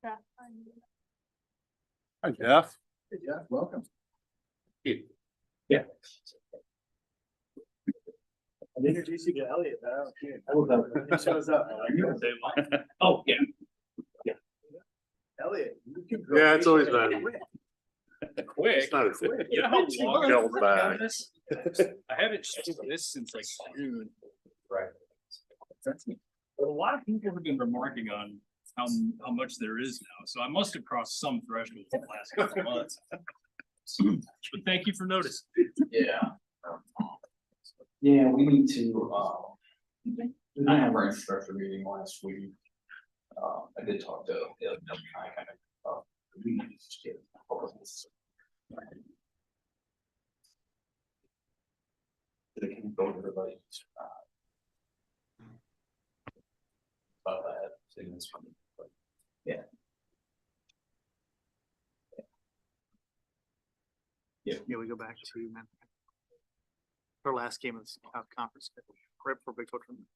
Yeah. Hi, Jeff. Hey, Jeff, welcome. Yeah. I'll introduce you to Elliot, but I don't care. He shows up. Oh, yeah. Elliot. you can Yeah, it's always go been. quick. Quick. It's not a thing. You know how long Held I've been back. doing this? I haven't used this since like June. Right. But a lot of people have been remarking on how much there is now, so I must have crossed some threshold in the last couple of months. But thank you for noticing. Yeah. Yeah, we need to, we didn't have our infrastructure meeting last week. I did talk to, we need to just get. They can go to everybody. About that, saying this one, but, yeah. Yeah, we go back to our last game of the conference, right before Big 12 tournament.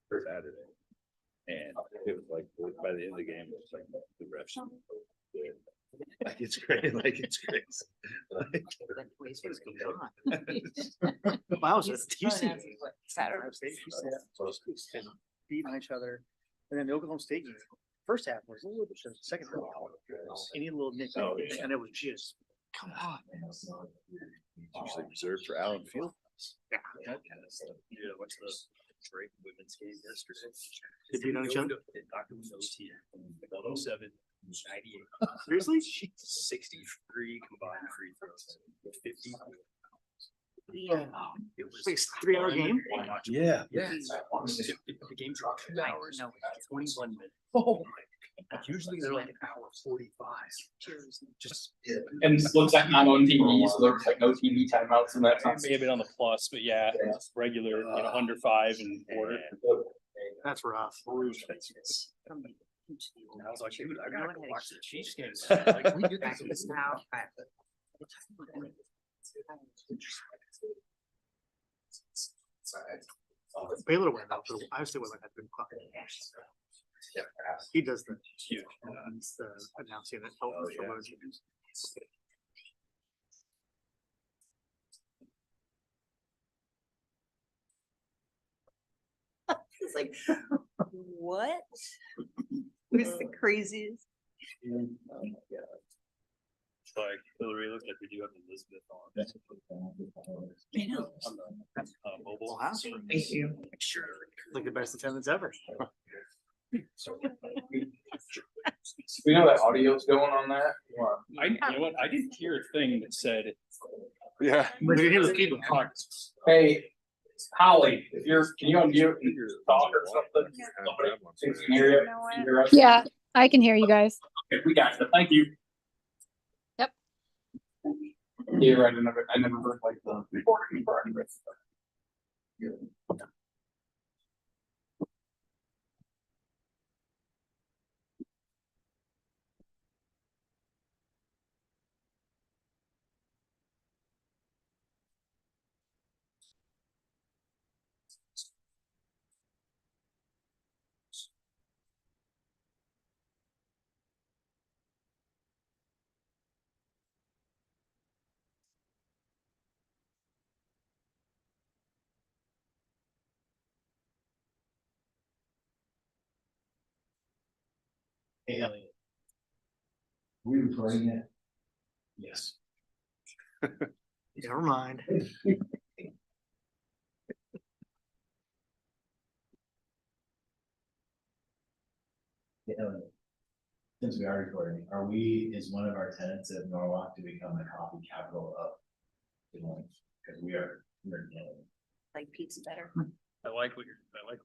For Saturday. And it was like, by the end of the game, it was like the refs. Like it's great, like it's great. Wow, so Houston. Saturday. Houston beating each other, and then the Oklahoma State game. First half was a little bit, second half, any little nick, and it was just, come on. Usually reserved for Allen Field. Yeah. That kind of stuff. Yeah, what's the great women's game yesterday? They beat on each other? 107, 98. Seriously? 63 combined free throws. 50. Yeah. It was Like a 3-hour fun game? to watch. Yeah. Yeah. The game took 2 hours. No, 21 minutes. Oh my. Usually they're like an hour 45. Just. And looks like not on TV, so there's like no TV timeouts in that time. May have been on the plus, but yeah, regular, under 5 and quarter. That's rough. I was like, dude, I gotta go watch the Chiefs games. Like, we do that Now. Baylor went out, but Iowa State went out. He does the huge. he's the announcing it. For most games. It's like, what? Who's the craziest? It's like Hillary looks like we do have Elizabeth on. I know. On the mobile. Wow. Thank you. Sure. Like the best attendance ever. We know that audio's going on that. You know what? I didn't hear a thing that said. Yeah. Hey, Holly, if can you unmute and talk or something? Somebody thinks you can hear you. You know what? Can you hear us? Yeah, I can hear you guys. Okay, we got you. Thank you. Yep. Yeah, right. I never heard like the recording part of it. Hey, Elliot. We recording it? Yes. Never mind. Hey, Elliot. Since we are recording, is one of our tenants at Norwalk to become the coffee capital of Illinois? Because we're Like pizza better. I like where you're at with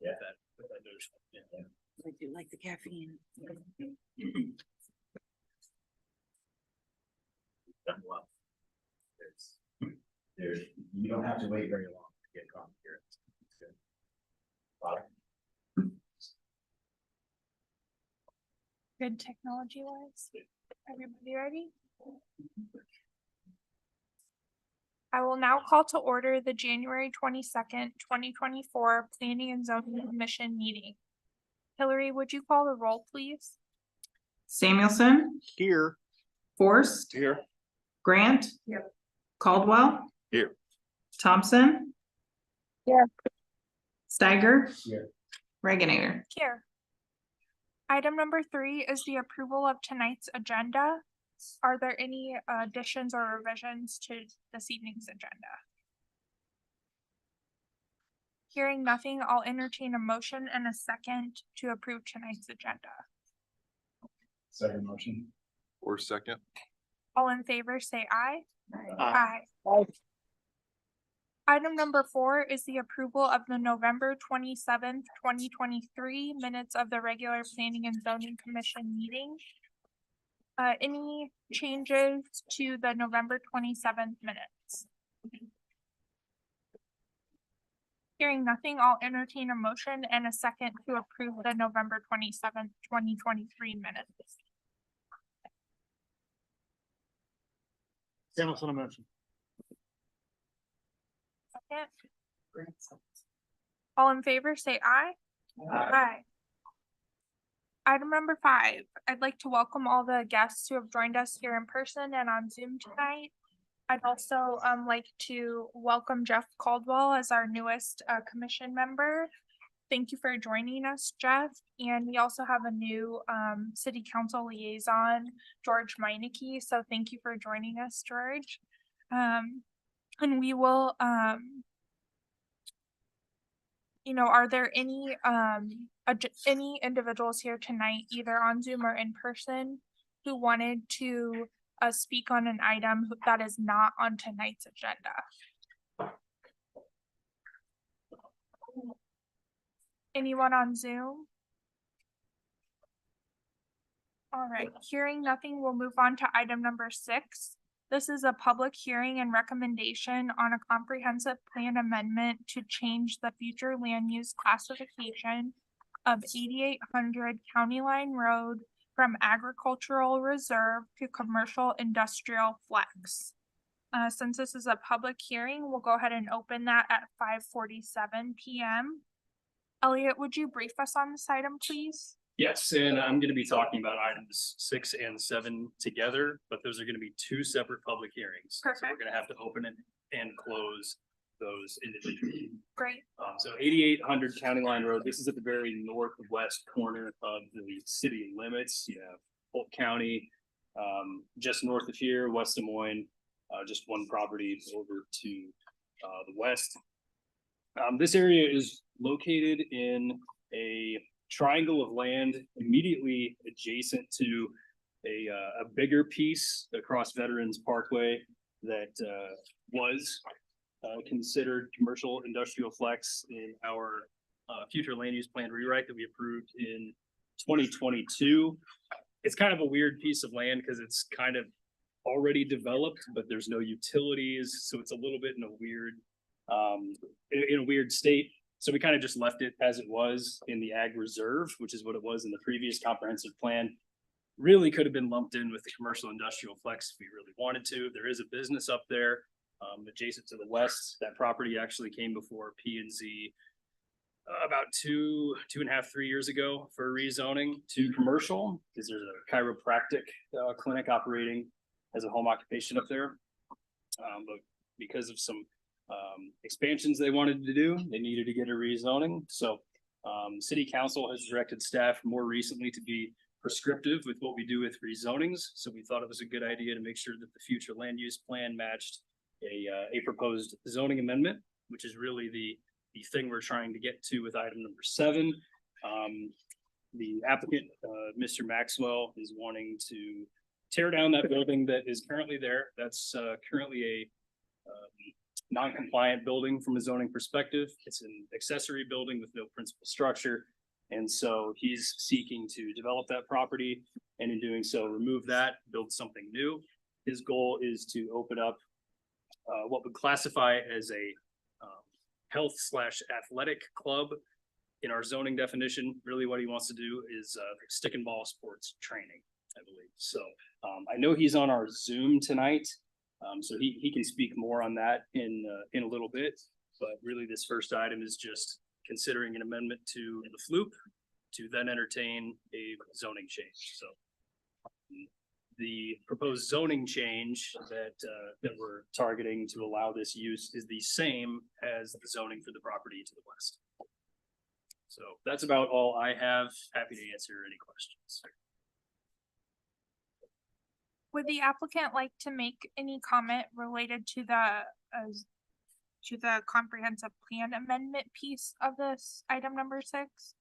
that notion. Yeah. I do like the caffeine. Done well. you don't have to wait very long to get coffee here. It's good. Good technology wise. Everybody ready? I will now call to order the January 22nd, 2024 Planning and Zoning Commission meeting. Hillary, would you call the roll, please? Samuelson, Here. Forrest, Here. Grant. Caldwell. Here. Thompson. Here. Steiger. Here. Reganator. Here. Item number 3 is the approval of tonight's agenda. Are there any additions or revisions to this evening's agenda? Hearing nothing, I'll entertain a motion and a second to approve tonight's agenda. Second motion. Or second. All in favor, say aye. Aye. Aye. Item number 4 is the approval of the November 27th, 2023 minutes of the regular Planning and Zoning Commission meeting. Any changes to the November 27th minutes? Hearing nothing, I'll entertain a motion and a second to approve the November 27th, 2023 minutes. Samuelson, a motion. Second. All in favor, say aye. Aye. Item number 5, I'd like to welcome all the guests who have joined us here in person and on Zoom tonight. I'd also like to welcome Jeff Caldwell as our newest commission member. Thank you for joining us, Jeff. And we also have a new city council liaison, George Meineke. So thank you for joining us, George. And we will, are there any individuals here tonight, either on Zoom or in person, who wanted to speak on an item that is not on tonight's agenda? Anyone on Zoom? All right, hearing nothing, we'll move on to item number 6. This is a public hearing and recommendation on a comprehensive plan amendment to change the future land use classification of 8800 County Line Road from agricultural reserve to commercial industrial flex. Since this is a public hearing, we'll go ahead and open that at 5:47 p.m. Elliot, would you brief us on this item, please? Yes, and I'm gonna be talking about items 6 and 7 together, but those are gonna be 2 separate public hearings. So we're Perfect. gonna have to open it and close those individually. Great. So 8800 County Line Road, this is at the very northwest corner of the city limits. You have Polk County, just north of here, West Des Moines, just one property over to the west. This area is located in a triangle of land immediately adjacent to a bigger piece across Veterans Parkway that was considered commercial industrial flex in our future land use plan rewrite that we approved in 2022. It's kind of a weird piece of land because it's kind of already developed, but there's no utilities, so it's a little bit in a weird state. So we kind of just left it as it was in the ag reserve, which is what it was in the previous comprehensive plan. Really could have been lumped in with the commercial industrial flex if we really wanted to. There is a business up there adjacent to the west. That property actually came before P&Z about 2.5, 3 years ago for rezoning to commercial, because there's a chiropractic clinic operating as a home occupation up there. But because of some expansions they wanted to do, they needed to get a rezoning. So city council has directed staff more recently to be prescriptive with what we do with rezonings. So we thought it was a good idea to make sure that the future land use plan matched a proposed zoning amendment, which is really the thing we're trying to get to with item number 7. The applicant, Mr. Maxwell, is wanting to tear down that building that is currently there. That's currently a non-compliant building from a zoning perspective. It's an accessory building with no principal structure. And so he's seeking to develop that property, and in doing so, remove that, build something new. His goal is to open up what would classify as a health/athletic club in our zoning definition, really what he wants to do is stick and ball sports training, I believe. So I know he's on our Zoom tonight. So he can speak more on that in a little bit. But really, this first item is just considering an amendment to the FLUP to then entertain a zoning change. So the proposed zoning change that we're targeting to allow this use is the same as the zoning for the property to the west. So that's about all I have. Happy to answer any questions. Would the applicant like to make any comment related to the comprehensive plan amendment piece of this item number 6?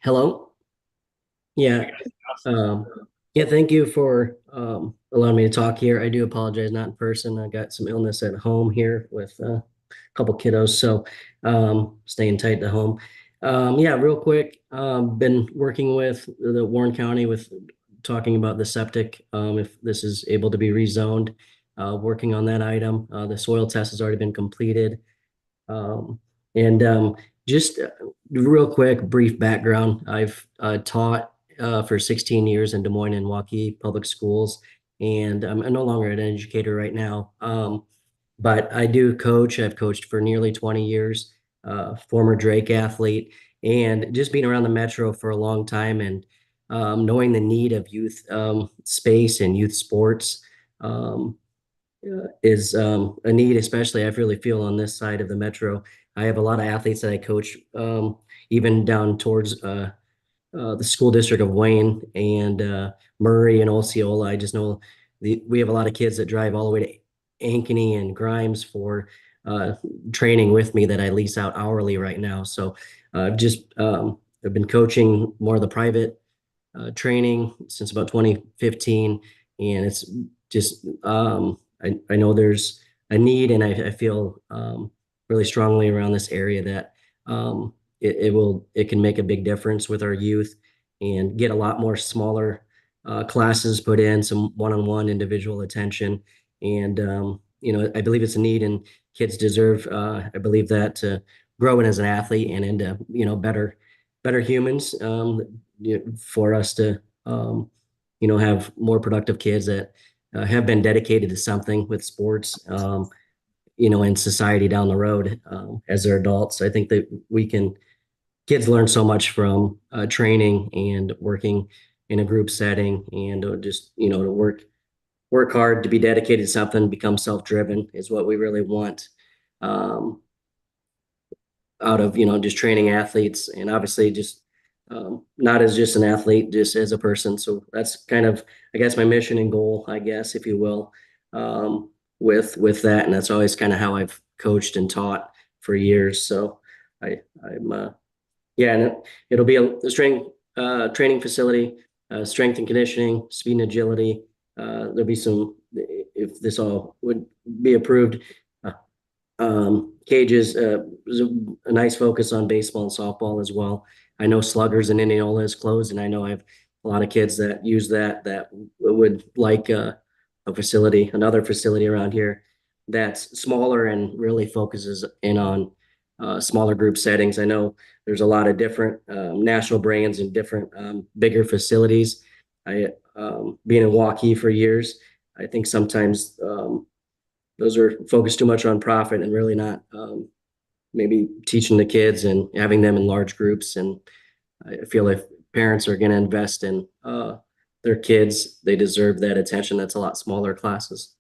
Hello? Yeah, yeah, thank you for allowing me to talk here. I do apologize, not in person. I got some illness at home here with a couple kiddos, so staying tight to home. Yeah, real quick, been working with the Warren County with talking about the septic, if this is able to be rezoned, working on that item. The soil test has already been completed. And just real quick, brief background. I've taught for 16 years in Des Moines and Waukee public schools, and I'm no longer an educator right now. But I do coach. I've coached for nearly 20 years, former Drake athlete, and just being around the metro for a long time and knowing the need of youth space and youth sports. Is a need, especially I really feel on this side of the metro. I have a lot of athletes that I coach, even down towards the school district of Wayne and Murray and Osceola. I just know we have a lot of kids that drive all the way to Ankeny and Grimes for training with me that I lease out hourly right now. So I've been coaching more of the private training since about 2015, and it's just I know there's a need, and I feel really strongly around this area that it can make a big difference with our youth and get a lot more smaller classes put in, some one-on-one individual attention, and I believe it's a need, and kids deserve I believe that to grow in as an athlete and into better humans, for us to have more productive kids that have been dedicated to something with sports, in society down the road as they're adults. I think that kids learn so much from training and working in a group setting, and just, to work hard, to be dedicated to something, become self-driven is what we really want out of, just training athletes, and obviously just not as just an athlete, just as a person. So that's kind of, I guess, my mission and goal, I guess, if you will, with that. And that's always kind of how I've coached and taught for years. So I'm yeah, and it'll be a strength training facility, strength and conditioning, speed and agility. There'll be some, if this all would be approved, cages, there's a nice focus on baseball and softball as well. I know Sluggers in Indianola is closed, and I know I have a lot of kids that use that would like another facility around here that's smaller and really focuses in on smaller group settings. I know there's a lot of different national brands and different bigger facilities. I being in Waukee for years, I think sometimes those are focused too much on profit and really not maybe teaching the kids and having them in large groups. And I feel if parents are going to invest in their kids, they deserve that attention. That's a lot smaller classes.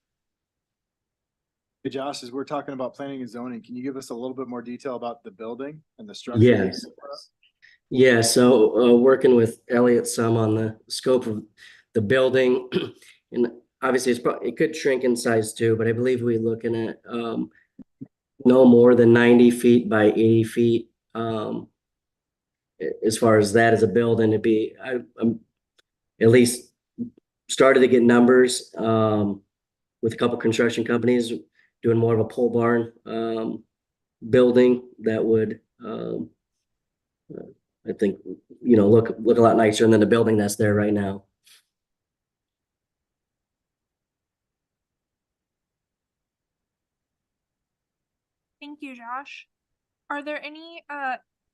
Hey Josh, as we're talking about planning and zoning, can you give us a little bit more detail about the building and the structure? Yes. Yeah, so working with Elliot some on the scope of the building, and obviously it could shrink in size too, but I believe we're looking at no more than 90 feet by 80 feet. As far as that as a building, I'm at least started to get numbers with a couple construction companies doing more of a pole barn building that would I think look a lot nicer than the building that's there right now. Thank you, Josh. Are there any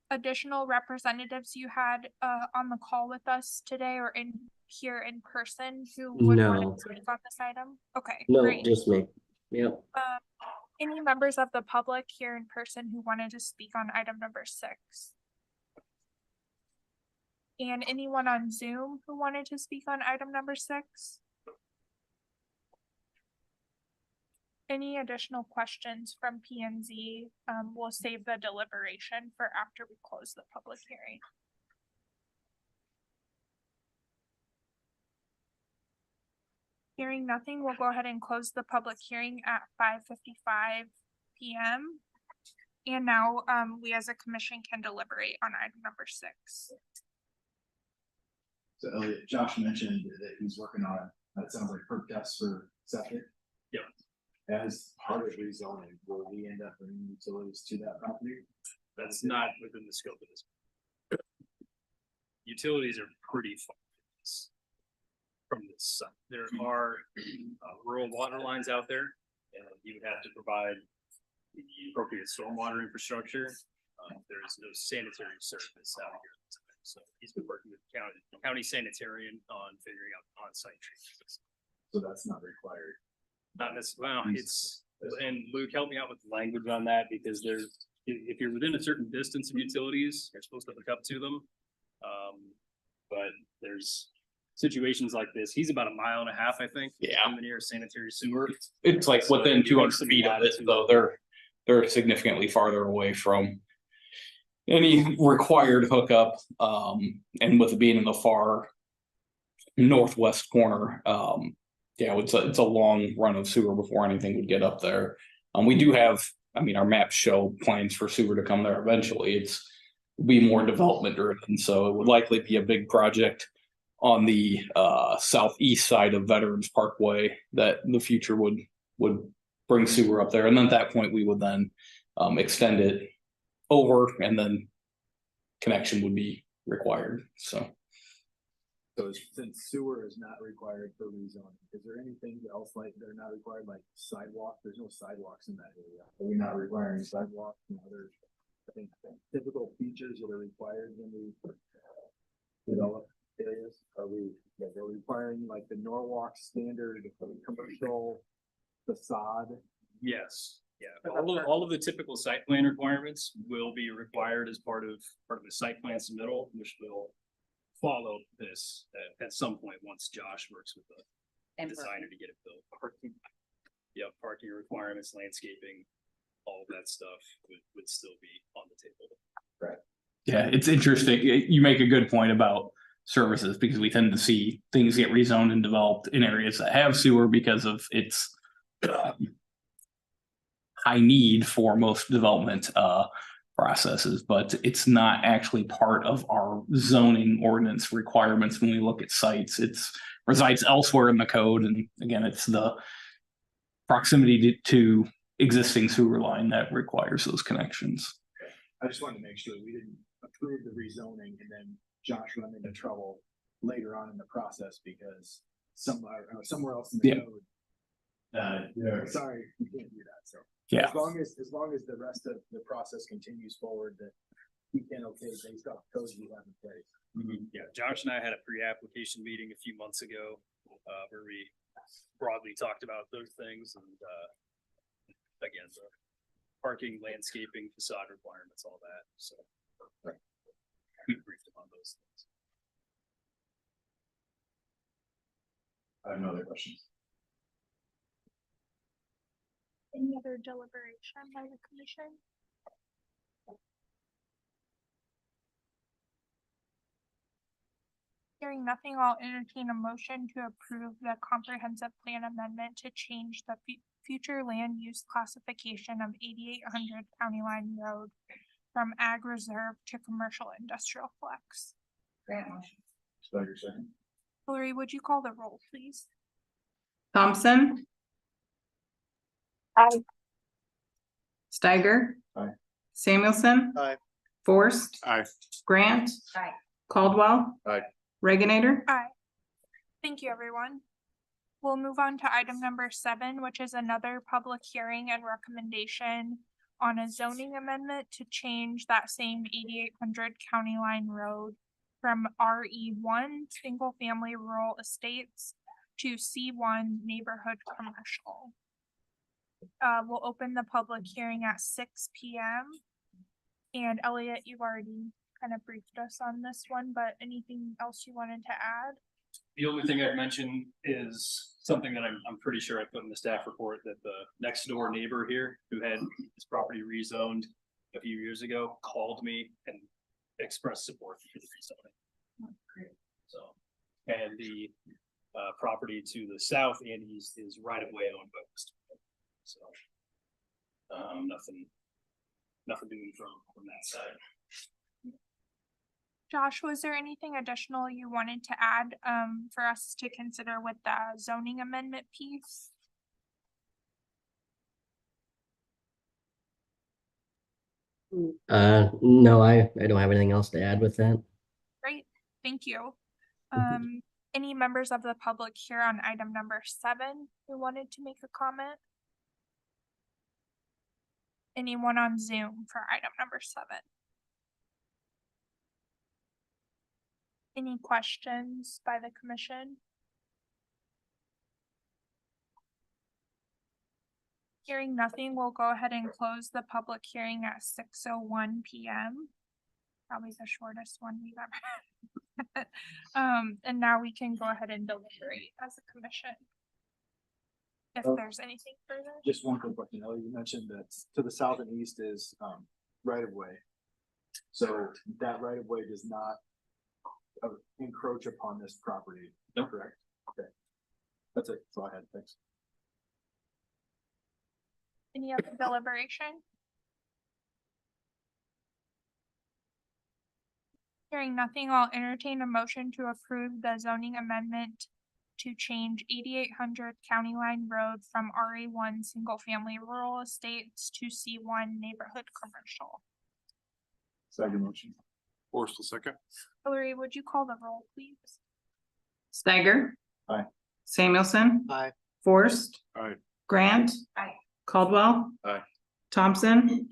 additional representatives you had on the call with us today or here in person who would want No. to speak on this item? Okay, No, great. just me. Yep. Any members of the public here in person who wanted to speak on item number 6? And anyone on Zoom who wanted to speak on item number 6? Any additional questions from P and Z? We'll save the deliberation for after we close the public hearing. Hearing nothing, we'll go ahead and close the public hearing at 5:55 p.m. And now we as a commission can deliberate on item number 6. So Elliot, Josh mentioned that he's working on, it sounds like perk tests for septic. Yep. As part of rezoning, will we end up bringing utilities to that property? That's not within the scope of this. Utilities are pretty far from this site. There are rural water lines out there, and you would have to provide the appropriate stormwater infrastructure. There is no sanitary service out here. So he's been working with county sanitarian on figuring out on-site treatment. So that's not required. Not necessarily, well, it's, and Luke, help me out with the language on that, because there's, if you're within a certain distance of utilities, you're supposed to hook up to them. But there's situations like this. He's about 1.5 miles, I think. Yeah. From the nearest sanitary sewer. It's like So within you 200 have some feet of it, latitude. though they're significantly farther away from any required hookup. And with it being in the far northwest corner, yeah, it's a long run of sewer before anything would get up there. We do have, I mean, our maps show plans for sewer to come there eventually. It's be more development driven, so it would likely be a big project on the southeast side of Veterans Parkway that in the future would bring sewer up there, and then at that point we would then extend it over, and then connection would be required. So Since sewer is not required for rezoning, is there anything else like they're not required, like sidewalk? There's no sidewalks in that area. Are we not requiring sidewalks and other, I think, typical features that are required when we develop areas? Are we, they're requiring like the Norwalk standard commercial facade? Yes, yeah. All of the typical site plan requirements will be required as part of the site plan submittal, which will follow this at some point once Josh works with the designer to get it built. Yeah, parking requirements, landscaping, all of that stuff would still be on the table. Right. yeah, it's interesting. You make a good point about services, because we tend to see things get rezoned and developed in areas that have sewer because of its high need for most development processes, but it's not actually part of our zoning ordinance requirements when we look at sites. It's resides elsewhere in the code, and again, it's the proximity to existing sewer line that requires those connections. I just wanted to make sure we didn't approve the rezoning and then Josh run into trouble later on in the process because somewhere else in the code. Sorry, you can't do that. So Yeah. as long as the rest of the process continues forward, that we can based off codes we have in place. Yeah, Josh and I had a pre-application meeting a few months ago where we broadly talked about those things, and again, the parking, landscaping, facade requirements, all that. So we briefed him on those things. I have no other questions. Any other deliberation by the commission? Hearing nothing, I'll entertain a motion to approve the comprehensive plan amendment to change the future land use classification of 8800 County Line Road from ag reserve to commercial industrial flex. Grant motion. Steiger second. Hillary, would you call the roll, please? Thompson. Aye. Steiger. Aye. Samuelson. Aye. Forrest. Aye. Grant. Aye. Caldwell. Aye. Regenerator. Aye. Thank you, everyone. We'll move on to item number 7, which is another public hearing and recommendation on a zoning amendment to change that same 8800 County Line Road from RE1 Single Family Rural Estates to C1 Neighborhood Commercial. We'll open the public hearing at 6 p.m. And Elliot, you've already kind of briefed us on this one, but anything else you wanted to add? The only thing I'd mention is something that I'm pretty sure I put in the staff report, that the next door neighbor here who had his property rezoned a few years ago called me and expressed support for the rezoning. So, and the property to the south and east is right of way owned by Mr. So, nothing doing from that side. Josh, was there anything additional you wanted to add for us to consider with the zoning amendment piece? No, I don't have anything else to add with that. Great, thank you. Any members of the public here on item number 7 who wanted to make a comment? Anyone on Zoom for item number 7? Any questions by the commission? Hearing nothing, we'll go ahead and close the public hearing at 6:01 p.m. Probably the shortest one we've ever had. And now we can go ahead and deliberate as a commission. If there's anything further. Just one quick question, Ellie, you mentioned that to the south and east is, right of way. So that right of way does not encroach upon this property, correct? Okay. That's it, that's all I had, thanks. Any other deliberation? Hearing nothing, I'll entertain a motion to approve the zoning amendment to change 8800 County Line Road from RE1 Single Family Rural Estates to C1 Neighborhood Commercial. Second motion. Forrest will second. Hillary, would you call the roll, please? Steiger. Aye. Samuelson. Aye. Forrest. Aye. Grant. Aye. Caldwell. Aye. Thompson.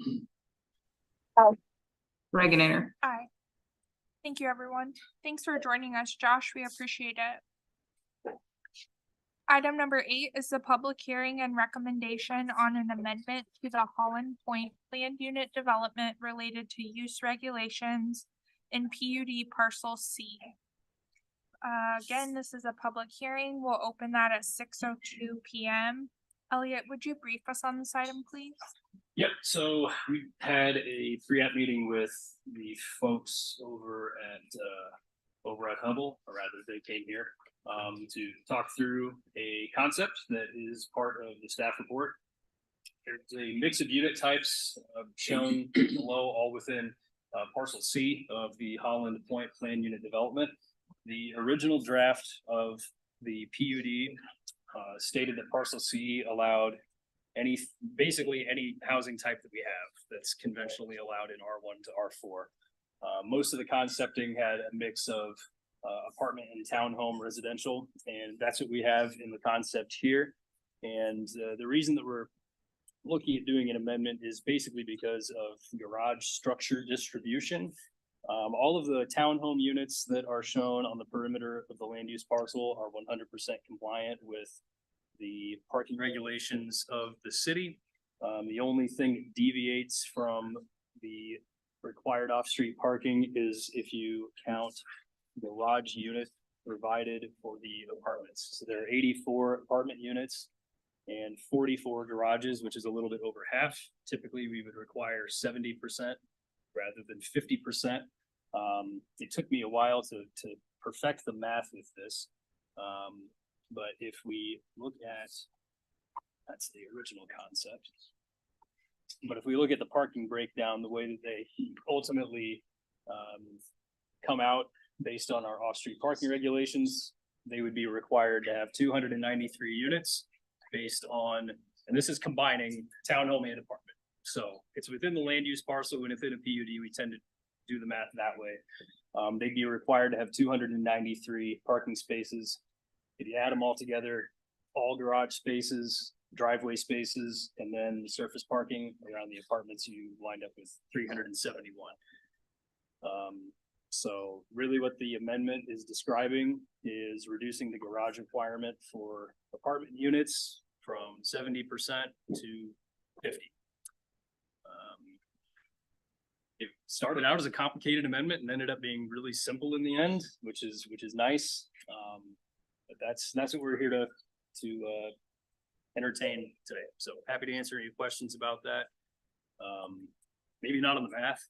Aye. Reginator. Aye. Thank you, everyone. Thanks for joining us, Josh. We appreciate it. Item number 8 is the public hearing and recommendation on an amendment to the Holland Point Planned Unit Development related to use regulations in PUD Parcel C. Again, this is a public hearing. We'll open that at 6:02 p.m. Elliot, would you brief us on this item, please? Yep, so we had a pre-app meeting with the folks over at Hubble, or rather they came here to talk through a concept that is part of the staff report. There's a mix of unit types shown below, all within parcel C of the Holland Point Plan Unit Development. The original draft of the PUD stated that parcel C allowed basically any housing type that we have that's conventionally allowed in R1 to R4. Most of the concepting had a mix of apartment and townhome residential, and that's what we have in the concept here. And the reason that we're looking at doing an amendment is basically because of garage structure distribution. All of the townhome units that are shown on the perimeter of the land use parcel are 100% compliant with the parking regulations of the city. The only thing that deviates from the required off-street parking is if you count garage unit provided for the apartments. So there are 84 apartment units and 44 garages, which is a little bit over half. Typically, we would require 70% rather than 50%. It took me a while to perfect the math with this. But if we look at, that's the original concept. But if we look at the parking breakdown, the way that they ultimately come out based on our off-street parking regulations, they would be required to have 293 units based on, and this is combining townhome and apartment. So it's within the land use parcel, and within a PUD, we tend to do the math that way. They'd be required to have 293 parking spaces. If you add them all together, all garage spaces driveway spaces, and then the surface parking around the apartments, you wind up with 371. So really what the amendment is describing is reducing the garage requirement for apartment units from 70% to 50. It started out as a complicated amendment and ended up being really simple in the end, which is nice. But that's what we're here to entertain today. So happy to answer any questions about that. Maybe not on the math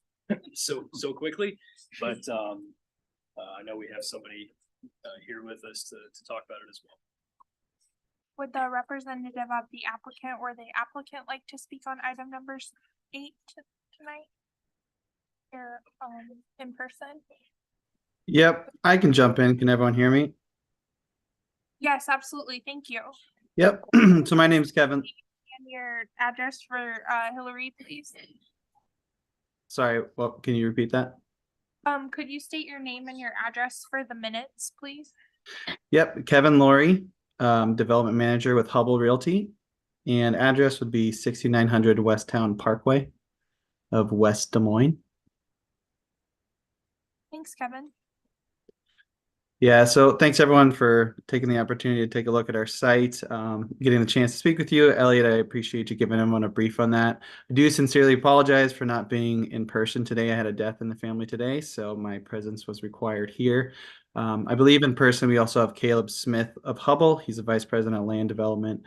so quickly, but I know we have somebody here with us to talk about it as well. Would the representative of the applicant or the applicant like to speak on item numbers 8 tonight? Here, in person? Yep, I can jump in. Can everyone hear me? Yes, absolutely. Thank you. Yep. So my name's Kevin. And your address for Hillary, please. Sorry, well, can you repeat that? Could you state your name and your address for the minutes, please? Yep, Kevin Laurie, Development Manager with Hubble Realty. And address would be 6900 West Town Parkway of West Des Moines. Thanks, Kevin. Yeah, so thanks everyone for taking the opportunity to take a look at our site, getting the chance to speak with you. Elliot, I appreciate you giving everyone a brief on that. I do sincerely apologize for not being in person today. I had a death in the family today, so my presence was required here. I believe in person, we also have Caleb Smith of Hubble. He's a Vice President of Land Development.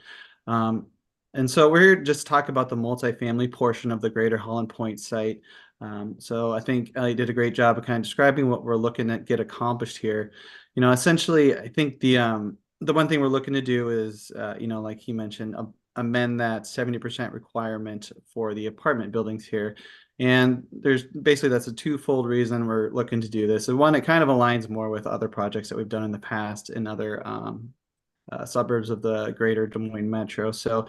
And so we're here just to talk about the multifamily portion of the Greater Holland Point site. So I think Elliot did a great job of kind of describing what we're looking at get accomplished here. You know, essentially, I think the one thing we're looking to do is, you know, like he mentioned, amend that 70% requirement for the apartment buildings here. And there's basically that's a twofold reason we're looking to do this. And one, it kind of aligns more with other projects that we've done in the past in other suburbs of the greater Des Moines metro. So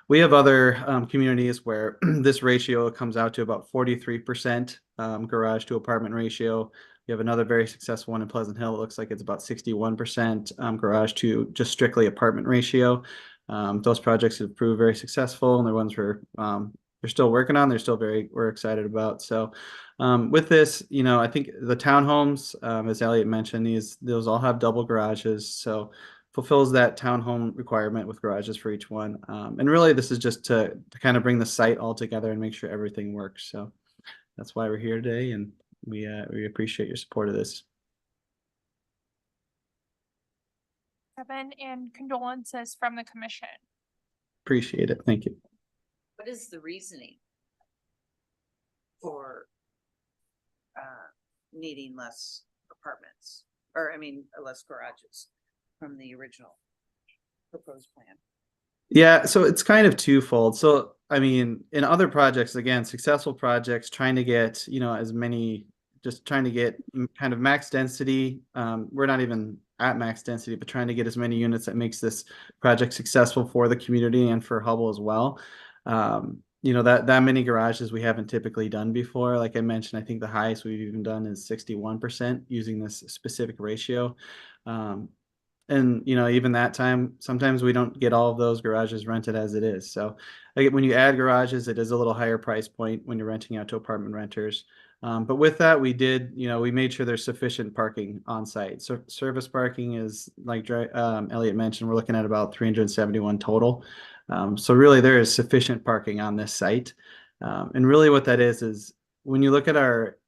we have other communities where this ratio comes out to about 43% garage to apartment ratio. You have another very successful one in Pleasant Hill. It looks like it's about 61% garage to just strictly apartment ratio. Those projects have proved very successful, and they're ones they're still working on. We're excited about. So with this, you know, I think the townhomes, as Elliot mentioned, those all have double garages. So fulfills that townhome requirement with garages for each one. And really, this is just to kind of bring the site all together and make sure everything works. So that's why we're here today, and we appreciate your support of this. Kevin, and condolences from the commission. Appreciate it. Thank you. What is the reasoning for needing less apartments, or I mean, less garages from the original proposed plan? Yeah, so it's kind of twofold. So, I mean, in other projects, again, successful projects, trying to get, you know, just trying to get kind of max density. We're not even at max density, but trying to get as many units that makes this project successful for the community and for Hubble as well. You know, that many garages we haven't typically done before. Like I mentioned, I think the highest we've even done is 61% using this specific ratio. And, you know, even that time, sometimes we don't get all of those garages rented as it is. So when you add garages, it is a little higher price point when you're renting out to apartment renters. But with that, we made sure there's sufficient parking on site. So service parking is like Elliot mentioned, we're looking at about 371 total. So really there is sufficient parking on this site. And really what that is when you look at our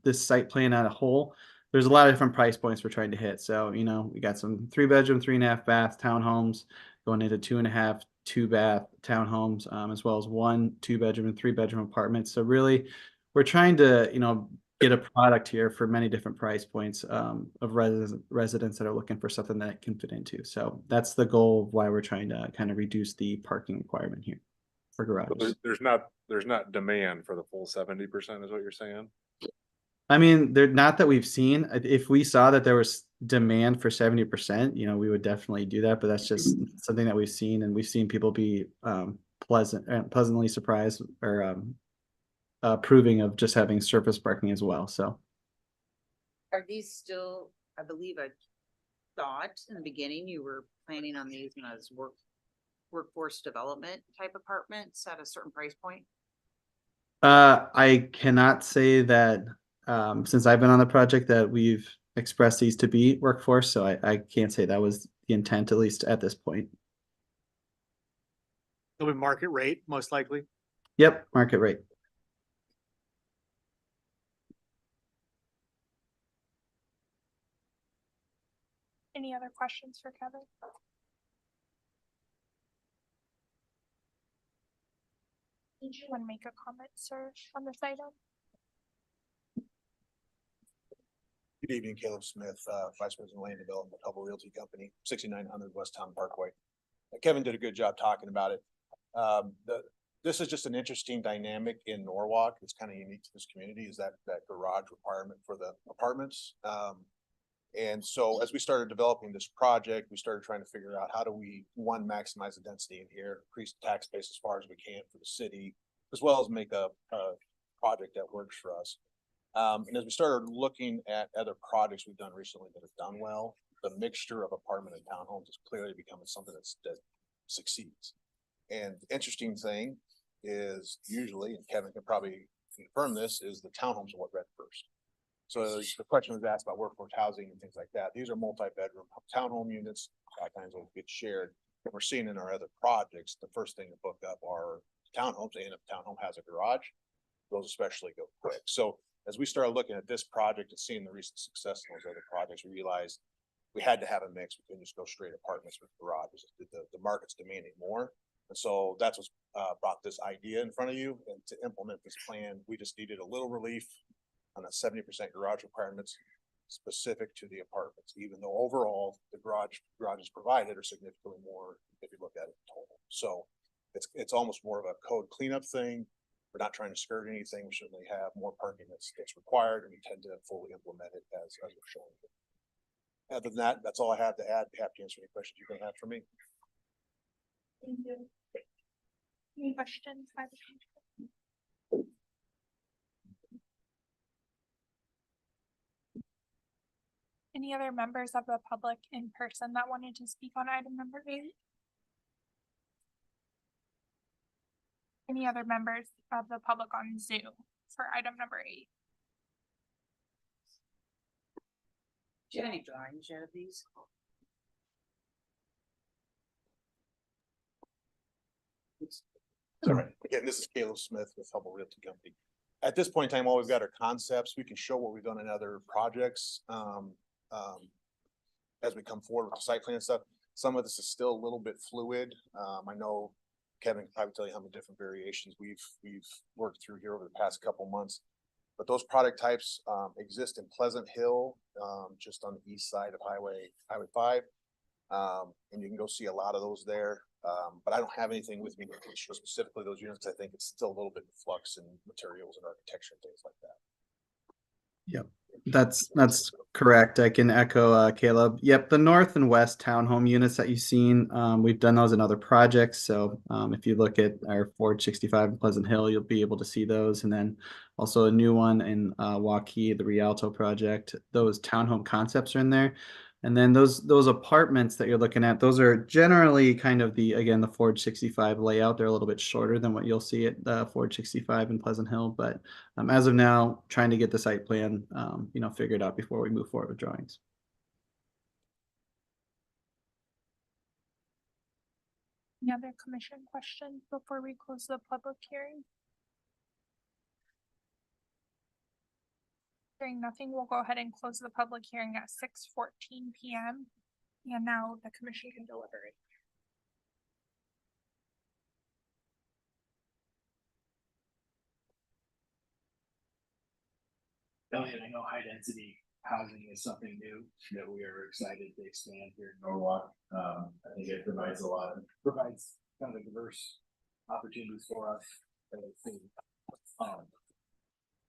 this site plan as a whole, there's a lot of different price points we're trying to hit. So, you know, we got some 3-bedroom, 3.5 bath townhomes going into 2.5, 2-bath townhomes, as well as 1 2-bedroom and 3-bedroom apartments. So really, we're trying to, you know, get a product here for many different price points of residents that are looking for something that can fit into. So that's the goal of why we're trying to kind of reduce the parking requirement here for garages. There's not demand for the full 70% is what you're saying? I mean, they're not that we've seen. If we saw that there was demand for 70%, you know, we would definitely do that. But that's just something that we've seen, and we've seen people be pleasantly surprised or approving of just having surface parking as well. So, Are these still? I believe I thought in the beginning you were planning on these when I was workforce development type apartments at a certain price point? I cannot say that, since I've been on the project that we've expressed these to be workforce, so I can't say that was the intent, at least at this point. It'll be market rate, most likely. Yep, market rate. Any other questions for Kevin? Did you want to make a comment, sir, on this item? Good evening, Caleb Smith, Vice President of Land Development, Hubble Realty Company, 6900 West Town Parkway. Kevin did a good job talking about it. This is just an interesting dynamic in Norwalk. It's kind of unique to this community, is that garage requirement for the apartments. And so as we started developing this project, we started trying to figure out how do we, one, maximize the density in here, increase the tax base as far as we can for the city, as well as make a project that works for us. And as we started looking at other projects we've done recently that have done well, the mixture of apartment and townhomes is clearly becoming something that succeeds. And the interesting thing is usually, and Kevin can probably confirm this, is the townhomes are what read first. So the question was asked about workforce housing and things like that. These are multi-bedroom townhome units, kinds of get shared. And we're seeing in our other projects, the first thing to book up are townhomes, and if a townhome has a garage, those especially go quick. So as we started looking at this project and seeing the recent success in those other projects, we realized we had to have a mix. We couldn't just go straight apartments with garages. The market's demanding more. And so that's what's brought this idea in front of you. And to implement this plan, we just needed a little relief on a 70% garage requirements specific to the apartments, even though overall the garages provided are significantly more if you look at it in total. So it's almost more of a code cleanup thing. We're not trying to skirt anything. We certainly have more parking that's required, and we tend to fully implement it as we're showing. Other than that, that's all I have to add. Be happy to answer any questions you're going to have for me. Thank you. Any questions by the council? Any other members of the public in person that wanted to speak on item number 8? Any other members of the public on Zoom for item number 8? Do you have any drawings yet of these? All right. Again, this is Caleb Smith with Hubble Realty Company. At this point in time, all we've got are concepts. We can show what we've done in other projects as we come forward with the site plan stuff. Some of this is still a little bit fluid. I know Kevin can probably tell you how many different variations we've worked through here over the past couple months. But those product types exist in Pleasant Hill, just on the east side of Highway 5. And you can go see a lot of those there. But I don't have anything with me to show specifically those units. I think it's still a little bit in flux in materials and architecture and things like that. Yep, that's correct. I can echo Caleb. Yep, the north and west townhome units that you've seen, we've done those in other projects. So if you look at our Ford 65 in Pleasant Hill, you'll be able to see those. And then also a new one in Waukee, the Rialto project. Those townhome concepts are in there. And then those apartments that you're looking at, those are generally kind of the Ford 65 layout. They're a little bit shorter than what you'll see at the Ford 65 in Pleasant Hill. But as of now, trying to get the site plan, figured out before we move forward with drawings. Any other commission questions before we close the public hearing? Hearing nothing, we'll go ahead and close the public hearing at 6:14 p.m. And now the commission can deliberate. Elliot, I know high density housing is something new that we are excited to expand here in Norwalk. I think it provides kind of a diverse opportunities for us.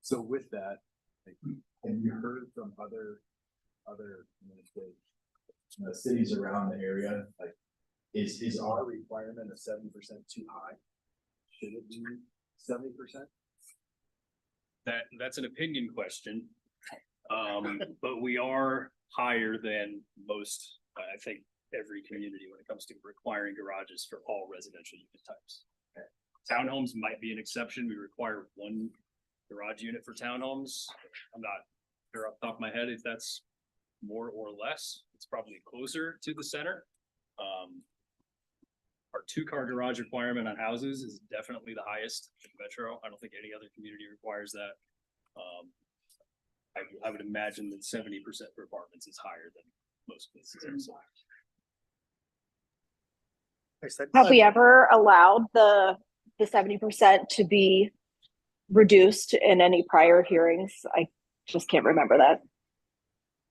So with that, have you heard from other cities around the area? Like, is our requirement of 70% too high? Should it be 70%? That's an opinion question. But we are higher than most, I think every community when it comes to requiring garages for all residential unit types. Townhomes might be an exception. We require one garage unit for townhomes. I'm not sure off the top of my head if that's more or less. It's probably closer to the center. Our 2-car garage requirement on houses is definitely the highest in Metro. I don't think any other community requires that. I would imagine that 70% for apartments is higher than most places. Have we ever allowed the 70% to be reduced in any prior hearings? I just can't remember that.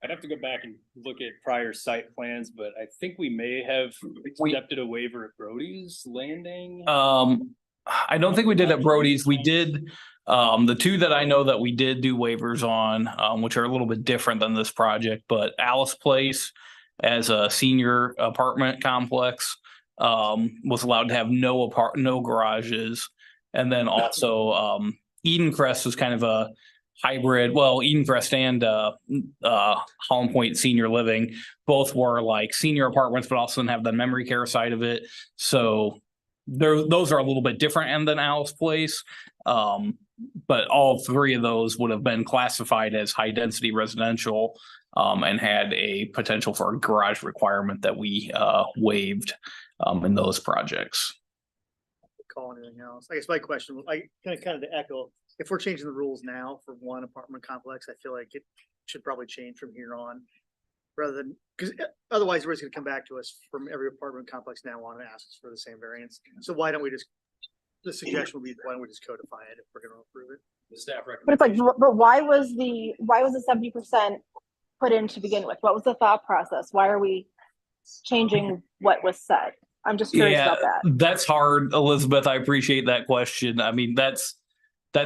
I'd have to go back and look at prior site plans, but I think we may have accepted a waiver at Brody's Landing. I don't think we did at Brody's. We did, the 2 that I know that we did do waivers on, which are a little bit different than this project, but Alice Place as a senior apartment complex, was allowed to have no garages. And then also, Eden Crest was kind of a hybrid, well, Eden Crest and Holland Point Senior Living, both were like senior apartments, but also didn't have the memory care side of it. So those are a little bit different than Alice Place. But all 3 of those would have been classified as high density residential, and had a potential for a garage requirement that we waived in those projects. Call anything else. I guess my question, I kind of to echo, if we're changing the rules now for one apartment complex, I feel like it should probably change from here on. Rather than, because otherwise everybody's gonna come back to us from every apartment complex now on and ask us for the same variance. So why don't we just, the suggestion would be, why don't we just codify it if we're gonna approve it? The staff But it's like, recommendation. but why was the 70% put in to begin with? What was the thought process? Why are we changing what was said? I'm just curious about that. That's hard, Elizabeth. I appreciate that question. I mean, that's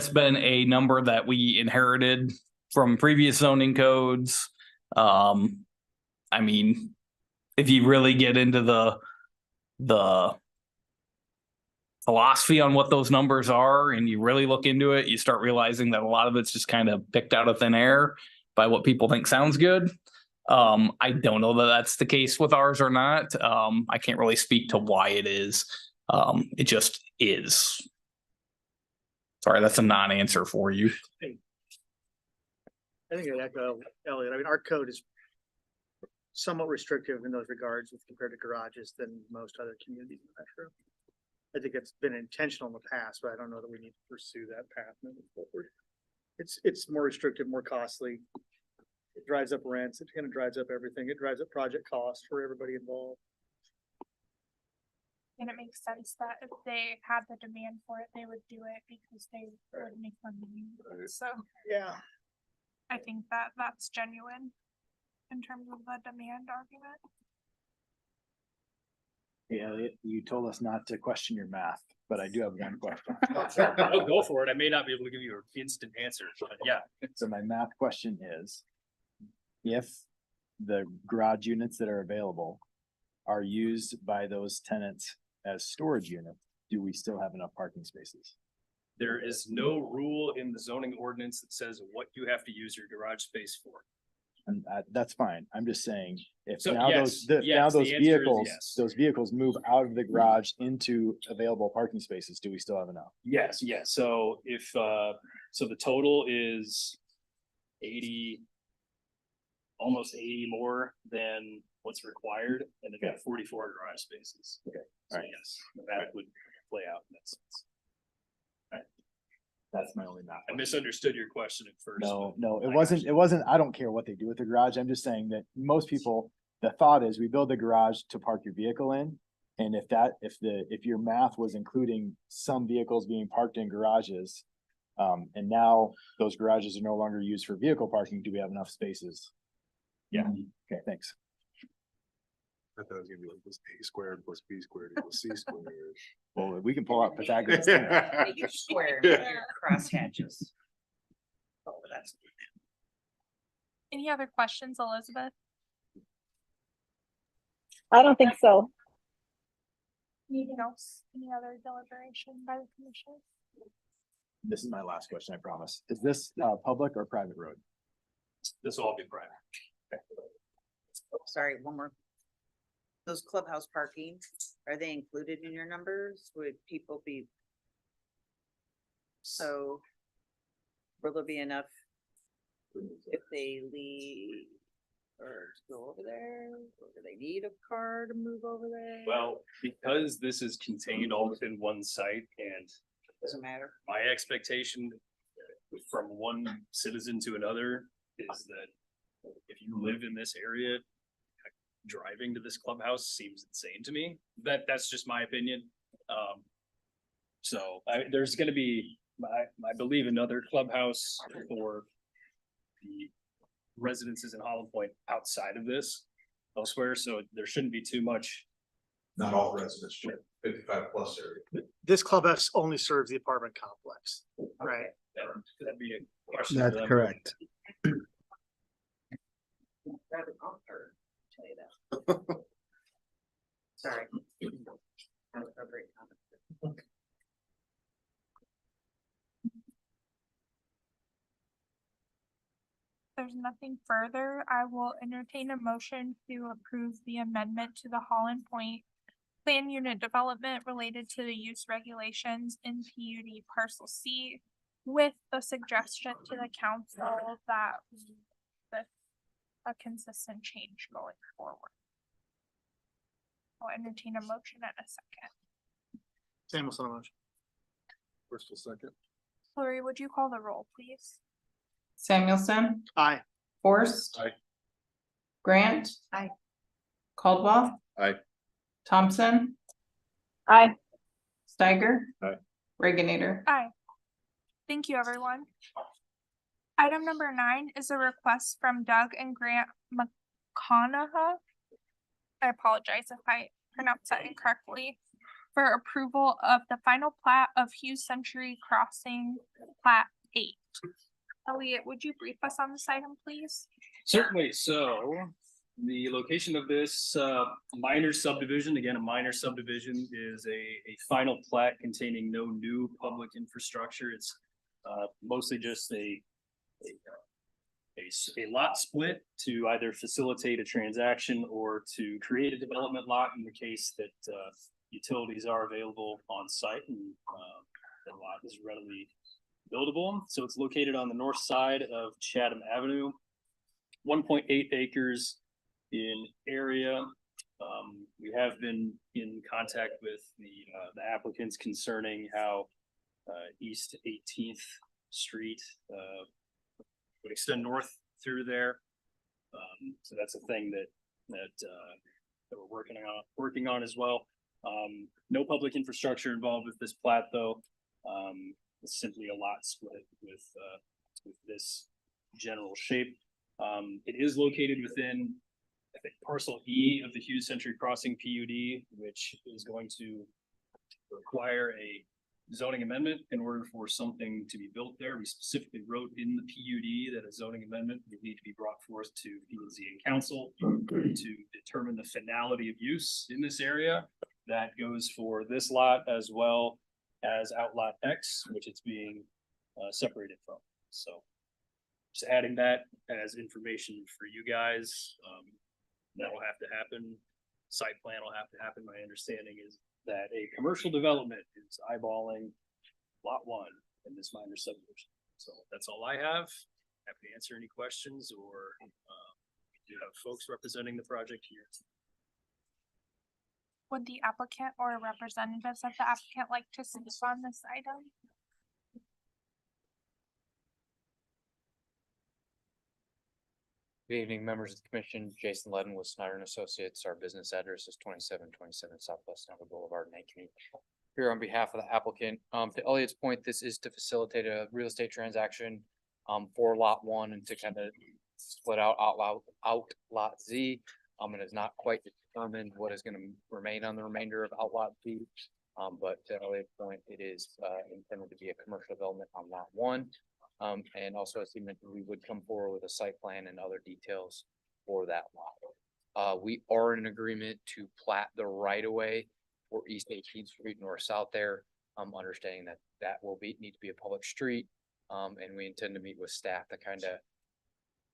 been a number that we inherited from previous zoning codes. I mean, if you really get into the philosophy on what those numbers are and you really look into it, you start realizing that a lot of it's just kind of picked out of thin air by what people think sounds good. I don't know that that's the case with ours or not. I can't really speak to why it is. It just is. Sorry, that's a non-answer for you. I think I'd echo Elliot. I mean, our code is somewhat restrictive in those regards with compared to garages than most other communities in the metro. I think it's been intentional in the past, but I don't know that we need to pursue that path moving forward. It's more restrictive, more costly. It drives up rents. It kind of drives up everything. It drives up project costs for everybody involved. And it makes sense that if they had the demand for it, they would do it because they would make money. So Yeah. I think that that's genuine in terms of the demand argument. Hey, Elliot, you told us not to question your math, but I do have one question. I'll go for it. I may not be able to give you an instant answer, but yeah. So my math question is, if the garage units that are available are used by those tenants as storage units, do we still have enough parking spaces? There is no rule in the zoning ordinance that says what you have to use your garage space for. And that's fine. I'm just saying, if So, now yes, those yes, the answer is yes. those vehicles move out of the garage into available parking spaces, do we still have enough? Yes, yes. So if, so the total is 80, almost 80 more than what's required, and they've got 44 garage spaces. Okay. So All right. yes, that would play out in that sense. That's my only math. I misunderstood your question at first. No, but no, I it wasn't, I don't care what they do with the garage. I'm just saying that most people, the thought is we build the garage to park your vehicle in. And if your math was including some vehicles being parked in garages, and now those garages are no longer used for vehicle parking, do we have enough spaces? Yeah. Okay, thanks. I thought it was gonna be like this A squared plus B squared equals C squared. Well, we can pull out Pythagoras. Make your square, your crosshatches. Oh, that's. Any other questions, Elizabeth? I don't think so. Anything else? Any other deliberation by the commission? This is my last question, I promise. Is this public or private road? This will all be private. Sorry, one more. those clubhouse parking, are they included in your numbers? Would people be? So will there be enough if they leave or to go over there? Or do they need a car to move over there? Well, because this is contained all within one site and Doesn't matter. my expectation from one citizen to another is that if you live in this area, driving to this clubhouse seems insane to me. That's just my opinion. So there's gonna be, I believe, another clubhouse for the residences in Holland Point outside of this elsewhere, so there shouldn't be too much. Not all residents, 55+ area. This clubhouse only serves the apartment complex, right? That'd be a question. for That's them. correct. Tell you that. Sorry. That was a great comment. There's nothing further. I will entertain a motion to approve the amendment to the Holland Point plan unit development related to the use regulations in PUD parcel C with the suggestion to the council that with a consistent change going forward. I'll entertain a motion in a second. Samuelson, on motion. Bristol second. Lori, would you call the roll, please? Samuelson, Aye. Forrest. Aye. Grant. Aye. Caldwell. Aye. Thompson, Aye. Steiger. Aye. Reginator. Aye. Thank you, everyone. Item number 9 is a request from Doug and Grant McConaughey. I apologize if I pronounced that incorrectly. For approval of the final plat of Hughes Century Crossing, Plat 8. Elliot, would you brief us on this item, please? Certainly. So the location of this minor subdivision, again, a minor subdivision, is a final plat containing no new public infrastructure. It's mostly just a lot split to either facilitate a transaction or to create a development lot in the case that utilities are available on site and the lot is readily buildable. So it's located on the north side of Chatham Avenue, 1.8 acres in area. We have been in contact with the applicants concerning how East 18th Street would extend north through there. So that's a thing that we're working on as well. No public infrastructure involved with this plat, though. It's simply a lot split with this general shape. It is located within, I think, parcel E of the Hughes Century Crossing PUD, which is going to require a zoning amendment in order for something to be built there. We specifically wrote in the PUD that a zoning amendment would need to be brought forth to P&Z and council to determine the finality of use in this area. That goes for this lot as well as outlot X, which it's being separated from. So just adding that as information for you guys. That'll have to happen. Site plan will have to happen. My understanding is that a commercial development is eyeballing lot 1 in this minor subdivision. So that's all I have. Happy to answer any questions, or we do have folks representing the project here. Would the applicant or representatives of the applicant like to speak on this item? Good evening, members of the commission. Jason Ledden with Snyder and Associates. Our business address is 2727 Southwest Nova Boulevard in Ankeny. Here on behalf of the applicant, to Elliot's point, this is to facilitate a real estate transaction for lot 1 and to kind of split out lot Z. It is not quite determined what is going to remain on the remainder of outlot Z. But to Elliot's point, it is intended to be a commercial development on lot 1. And also, as he mentioned, we would come forward with a site plan and other details for that lot. We are in agreement to plat the right of way for East 18th Street north-south there. Understanding that will need to be a public street. And we intend to meet with staff to kind of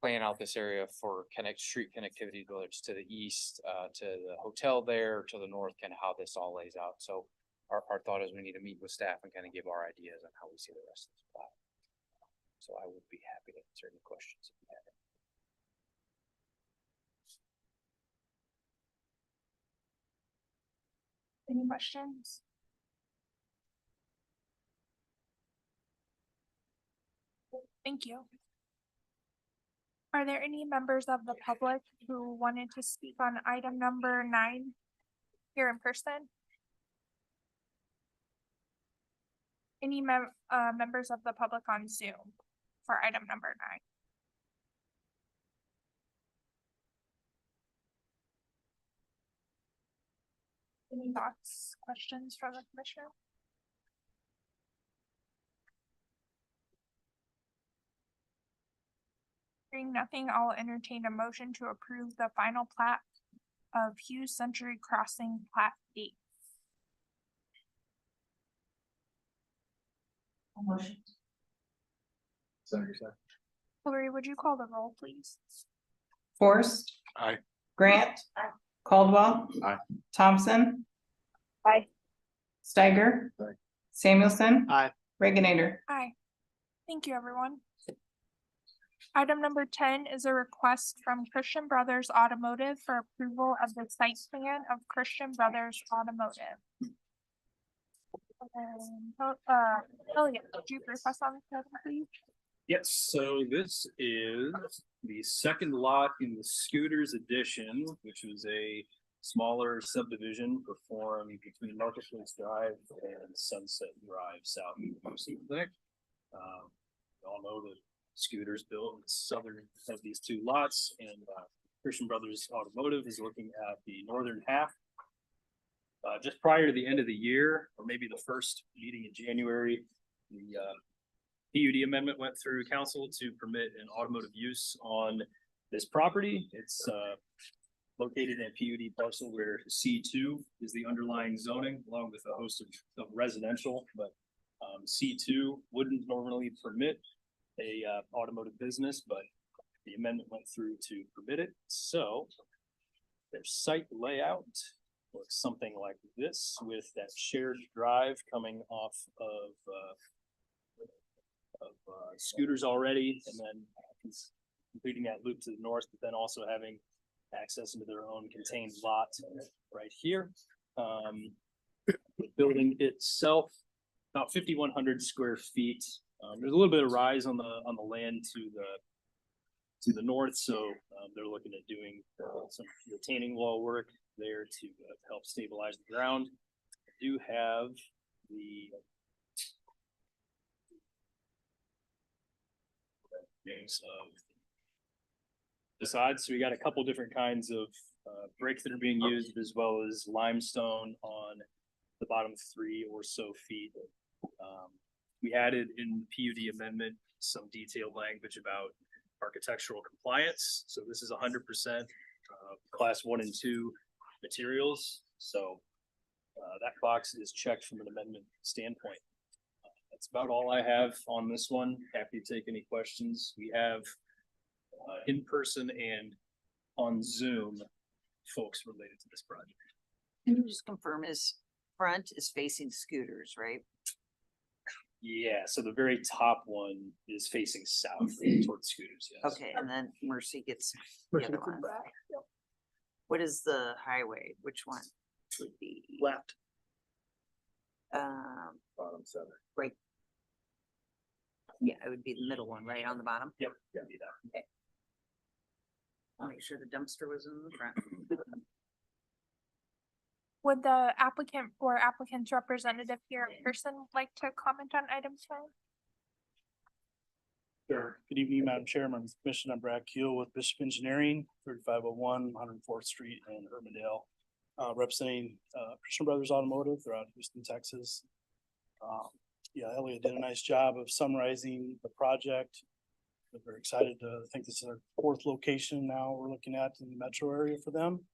plan out this area for street connectivity, whether it's to the east, to the hotel there, to the north, kind of how this all lays out. So our thought is we need to meet with staff and kind of give our ideas on how we see the rest of this plot. So I would be happy to answer any questions if you have any. Any questions? Thank you. Are there any members of the public who wanted to speak on item number 9 here in person? Any members of the public on Zoom for item number 9? Any thoughts, questions from the commissioner? Hearing nothing, I'll entertain a motion to approve the final plat of Hughes Century Crossing Plat 8. Motion. Senator Seth. Hillary, would you call the roll, please? Forrest. Aye. Grant. Caldwell. Aye. Thompson. Aye. Steiger. Aye. Samuelson. Aye. Reagan. Aye. Thank you, everyone. Item number 10 is a request from Christian Brothers Automotive for approval of the site plan of Christian Brothers Automotive. Elliot, could you brief us on this item, please? Yes, so this is the second lot in the Scooters Edition, which was a smaller subdivision performed between Marketplace Drive and Sunset Drive south of Mercy Clinic. You all know that Scooters built in the southern of these two lots, and Christian Brothers Automotive is looking at the northern half. Just prior to the end of the year, or maybe the first meeting in January, the PUD amendment went through council to permit an automotive use on this property. It's located in a PUD parcel where C2 is the underlying zoning, along with a host of residential, but C2 wouldn't normally permit a automotive business, but the amendment went through to permit it. So their site layout looks something like this, with that shared drive coming off of Scooters already, and then completing that loop to the north, but then also having access into their own contained lot right here. The building itself, about 5,100 square feet. There's a little bit of rise on the land to the north, so they're looking at doing some retaining wall work there to help stabilize the ground. I do have the of the sides, so we got a couple different kinds of bricks that are being used, as well as limestone on the bottom 3 or so feet. We added in PUD amendment some detailed language about architectural compliance. So this is 100% class 1 and 2 materials. So that box is checked from an amendment standpoint. That's about all I have on this one. Happy to take any questions. We have in person and on Zoom folks related to this project. Can you just confirm his front is facing Scooters, right? Yeah, so the very top one is facing south towards Scooters, yes. Okay, and then Mercy gets the other one. What is the highway? Which one would be? Left. Bottom center. Right. Yeah, it would be the middle one, right on the bottom. Yep, that'd be that. Okay. I'll make sure the dumpster was in the front. Would the applicant or applicant's representative here in person like to comment on item 10? Sure. Good evening, Madam Chair. My name is Commissioner Brad Keel with Bishop Engineering, 3501 104th Street in Urbandale, representing Christian Brothers Automotive. They're out of Houston, Texas. Yeah, Elliot did a nice job of summarizing the project. We're very excited to think this is our 4th location now we're looking at in the metro area for them.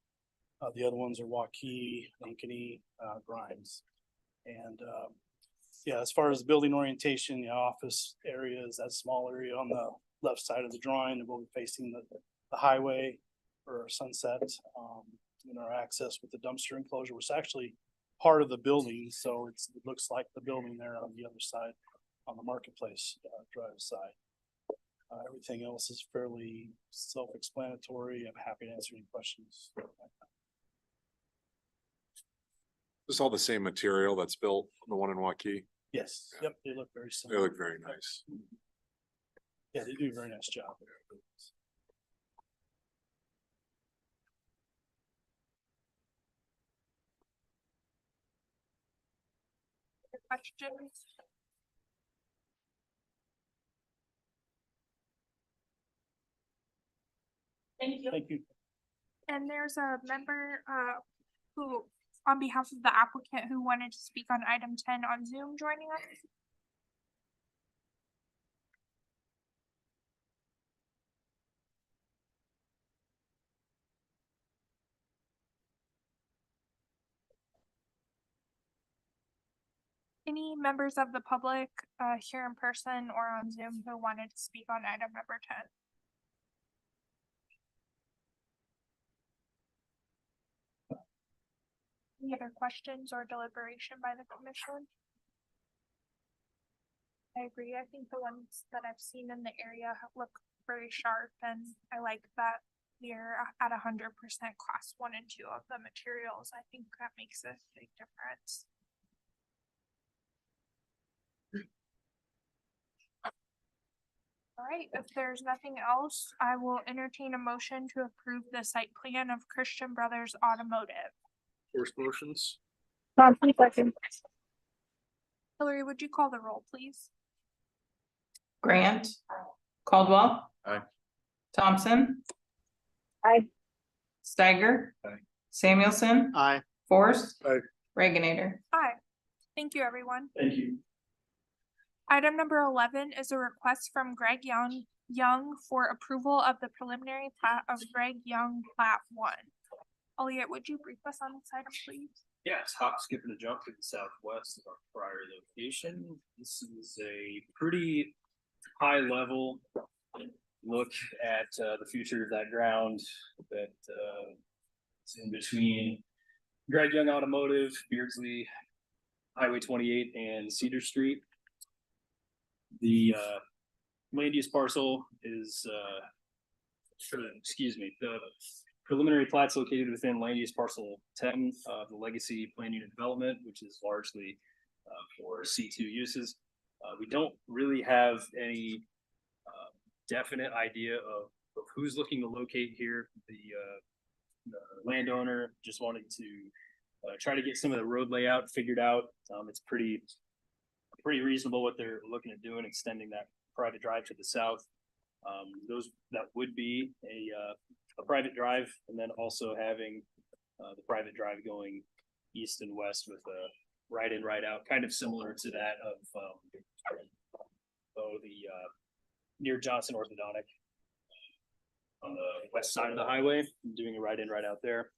The other ones are Waukee, Ankeny, Grimes. And Yeah, as far as the building orientation, the office area is that small area on the left side of the drawing, and we'll be facing the highway or Sunset. And our access with the dumpster enclosure was actually part of the building, so it looks like the building there on the other side, on the Marketplace Drive side. Everything else is fairly self-explanatory. I'm happy to answer any questions. This all the same material that's built on the one in Waukee. Yes, yep, they look very They similar. look very nice. Yeah, they do a very nice job. Questions? Thank you. Thank you. And there's a member who, on behalf of the applicant, who wanted to speak on item 10 on Zoom joining us. Any members of the public here in person or on Zoom who wanted to speak on item number 10? Any other questions or deliberation by the commission? I agree. I think the ones that I've seen in the area look very sharp, and I like that we're at 100% class 1 and 2 of the materials. I think that makes a big difference. All right, if there's nothing else, I will entertain a motion to approve the site plan of Christian Brothers Automotive. First motions. Thompson, second. Hillary, would you call the roll, please? Grant, Caldwell. Aye. Thompson, Aye. Steiger. Aye. Samuelson, Aye. Forrest. Aye. Reagan. Aye. Thank you, everyone. Thank you. Item number 11 is a request from Greg Young for approval of the preliminary plat of Greg Young Plat 1. Elliot, would you brief us on this item, please? Yeah, it's hop, skip, and a jump to the southwest of our prior location. This is a pretty high level look at the future of that ground that is in between Greg Young Automotive, Beardsley, Highway 28, and Cedar Street. The land use parcel is the preliminary plats located within land use parcel 10 of the legacy plan unit development, which is largely for C2 uses. We don't really have any definite idea of who's looking to locate here. The landowner just wanted to try to get some of the road layout figured out. It's pretty reasonable what they're looking at doing, extending that private drive to the south. That would be a private drive, and then also having the private drive going east and west with a right in, right out, kind of similar to that of near Johnson Orthodontic on the west side of the highway, doing a right in, right out there.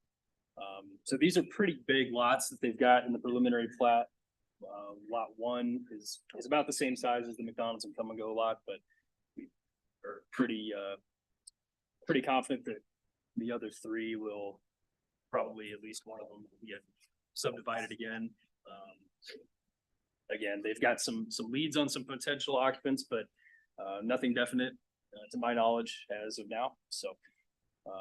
So these are pretty big lots that they've got in the preliminary plat. Lot 1 is about the same size as the McDonald's and Come and Go lot, but we are pretty confident that the other 3 will probably, at least one of them, will get subdivided again. Again, they've got some leads on some potential occupants, but nothing definite to my knowledge as of now. So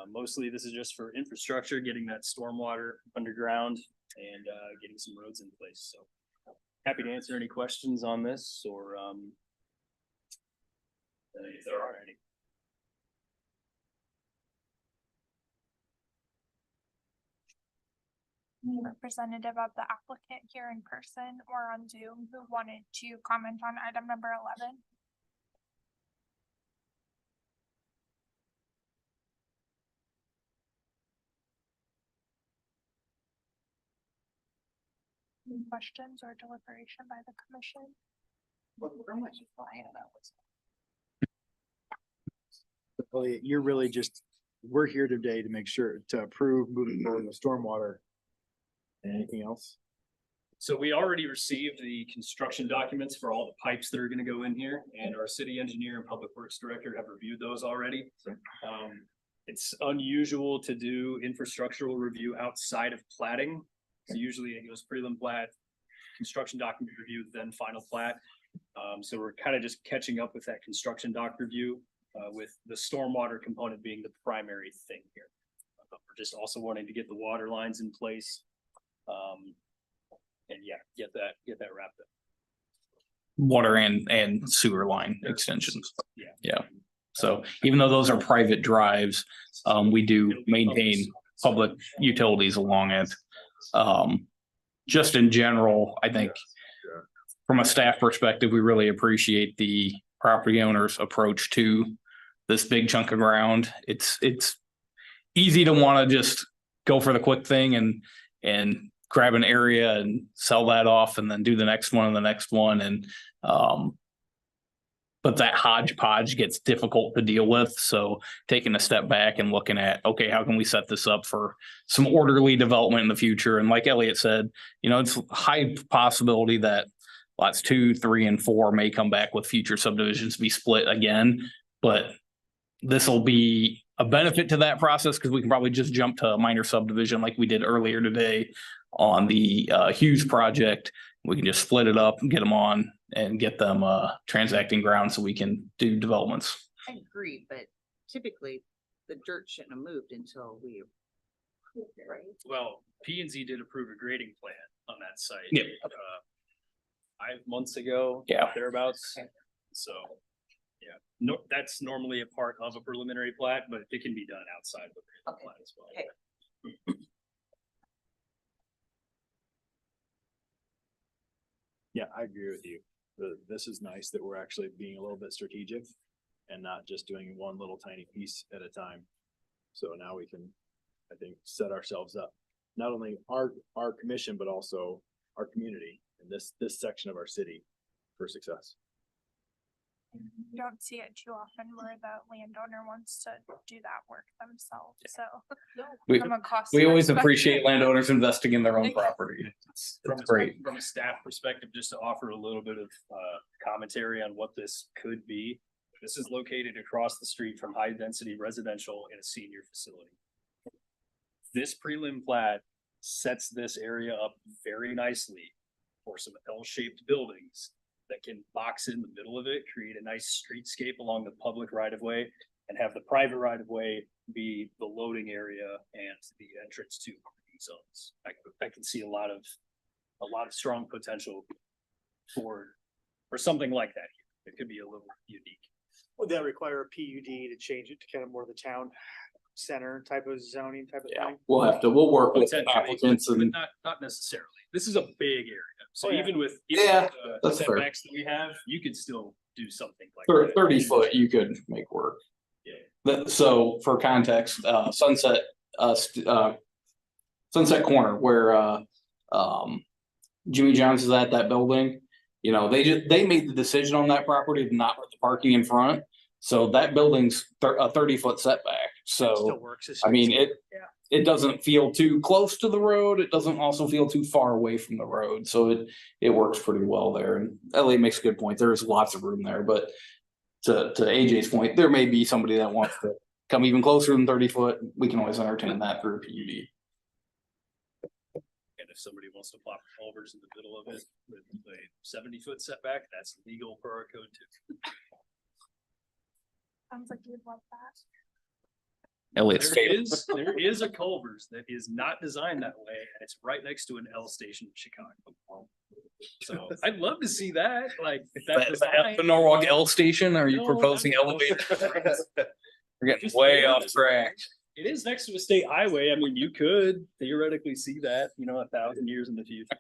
mostly this is just for infrastructure, getting that stormwater underground and getting some roads in place. So happy to answer any questions on this, or if there are any. Any representative of the applicant here in person or on Zoom who wanted to comment on item number 11? Any questions or deliberation by the commission? Elliot, you're really just, we're here today to make sure to approve moving forward with stormwater. And anything else? So we already received the construction documents for all the pipes that are gonna go in here, and our city engineer and public works director have reviewed those already. It's unusual to do infrastructural review outside of plating. So usually it goes prelim plat, construction document review, then final plat. So we're kind of just catching up with that construction doc review, with the stormwater component being the primary thing here. But we're just also wanting to get the water lines in place. And yeah, get that wrapped up. Water and sewer line extensions. Yeah. Yeah. So even though those are private drives, we do maintain public utilities along it. Just in general, I think from a staff perspective, we really appreciate the property owner's approach to this big chunk of ground. It's easy to want to just go for the quick thing and grab an area and sell that off and then do the next one and the next one. And, but that hodgepodge gets difficult to deal with. So taking a step back and looking at, okay, how can we set this up for some orderly development in the future? And like Elliot said, you know, it's a high possibility that lots 2, 3, and 4 may come back with future subdivisions be split again, but this will be a benefit to that process because we can probably just jump to a minor subdivision like we did earlier today on the Hughes project. We can just split it up and get them on and get them transacting ground so we can do developments. I agree, but typically the dirt shouldn't have moved until we approved it, right? Well, P and Z did approve a grading plan on that site. Yep. 5 months ago. Yeah. Thereabouts. So, yeah, no, that's normally a part of a preliminary plat, but it can be done outside of a preliminary plat as well. Okay. Yeah, I agree with you. This is nice that we're actually being a little bit strategic and not just doing one little tiny piece at a time. So now we can, I think, set ourselves up, not only our commission, but also our community and this section of our city for success. You don't see it too often where the landowner wants to do that work themselves, so. From a cost We always perspective- appreciate landowners investing in their own property. It's great. From a staff perspective, just to offer a little bit of commentary on what this could be. This is located across the street from high density residential in a senior facility. This prelim plat sets this area up very nicely for some L-shaped buildings that can box in the middle of it, create a nice streetscape along the public right of way, and have the private right of way be the loading area and the entrance to parking zones. I can see a lot of strong potential for something like that here. It could be a little unique. Would that require a PUD to change it to kind of more the town center type of zoning type of thing? We'll work with Potentially, applicants but and not necessarily. This is a big area. So Oh, yeah. even with Yeah, the that's fair. setbacks that we have, you could still do something like that. 30 foot you could make work. Yeah. So for context, Sunset Corner where Jimmy John's is at that building, you know, they made the decision on that property to not put the parking in front. So that building's a 30-foot setback. Still So works. I mean, it doesn't feel too close to the road. It doesn't also feel too far away from the road. So it works pretty well there. And Elliot makes a good point. There's lots of room there, but to AJ's point, there may be somebody that wants to come even closer than 30 foot. We can always entertain that through a PUD. And if somebody wants to plop culverts in the middle of it with a 70-foot setback, that's legal per our code too. Sounds like you'd love that. Elliot's There is a culver's that is not designed that way, and it's right next to an L station in Chicago. So I'd love to see that, like, if that was the Norwalk L station. Are you No, proposing no. elevators? We're getting way off track. It is next to a state highway. I mean, you could theoretically see that, 1,000 years in the future.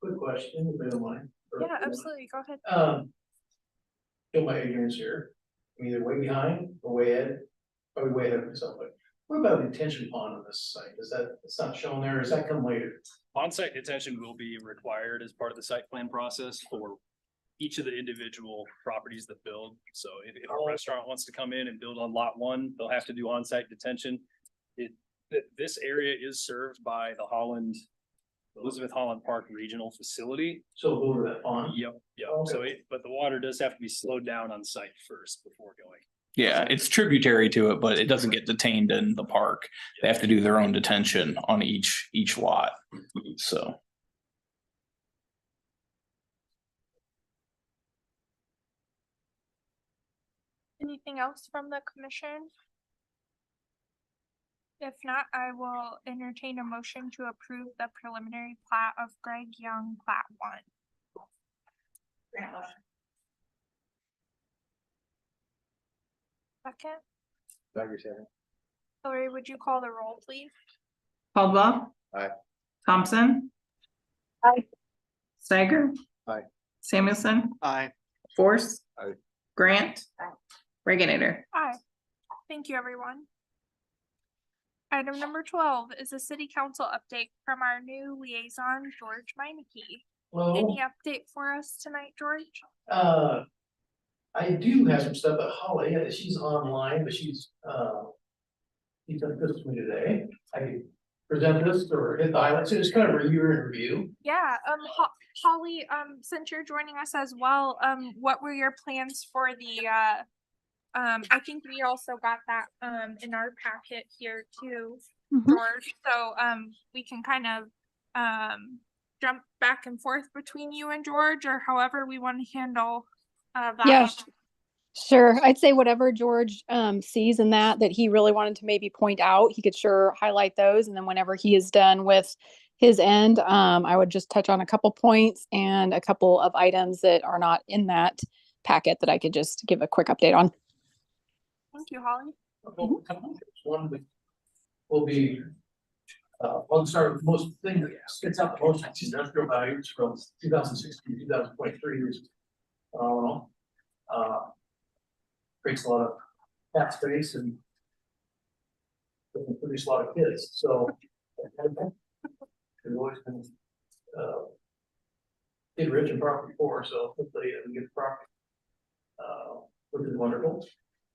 Quick question, if you don't mind. Yeah, absolutely. Go ahead. Show my ignorance here. I'm either way behind or way ahead, probably way ahead of myself, but what about the detention pond on this site? It's not shown there, does that come later? On-site detention will be required as part of the site plan process for each of the individual properties that build. So if a restaurant wants to come in and build on lot 1, they'll have to do on-site detention. This area is served by the Holland Elizabeth Holland Park Regional Facility. So go to that pond. Yep, yep. Okay. So but the water does have to be slowed down on site first before going. Yeah, it's tributary to it, but it doesn't get detained in the park. They have to do their own detention on each lot. So. Anything else from the commission? If not, I will entertain a motion to approve the preliminary plat of Greg Young, plat 1. Second, Steiger second. Hillary, would you call the roll, please? Caldwell. Aye. Thompson. Aye. Steiger. Aye. Samuelson. Aye. Force. Aye. Grant. Reginator. Aye. Thank you, everyone. Item number 12 is a city council update from our new liaison, George Meineke. Well, Any update for us tonight, George? I do have some stuff, but Holly, she's online, but she's done this with me today. I could present this or hit the highlights, so it's kind of a year in review. Yeah, Holly, since you're joining us as well, what were your plans for the I think we also got that in our packet here too, George. So we can kind of jump back and forth between you and George, or however we want to handle that. Yeah, sure. I'd say whatever George sees in that he really wanted to maybe point out, he could sure highlight those. And then whenever he is done with his end, I would just touch on a couple points and a couple of items that are not in that packet that I could just give a quick update on. Thank you, Holly. One will be, I'll start with most thing that gets out the most industrial values from 2016 to 2023 is phenomenal. Creates a lot of tax space and doesn't produce a lot of kids, so we've always been kid rich and property poor, so hopefully we get property, which is wonderful.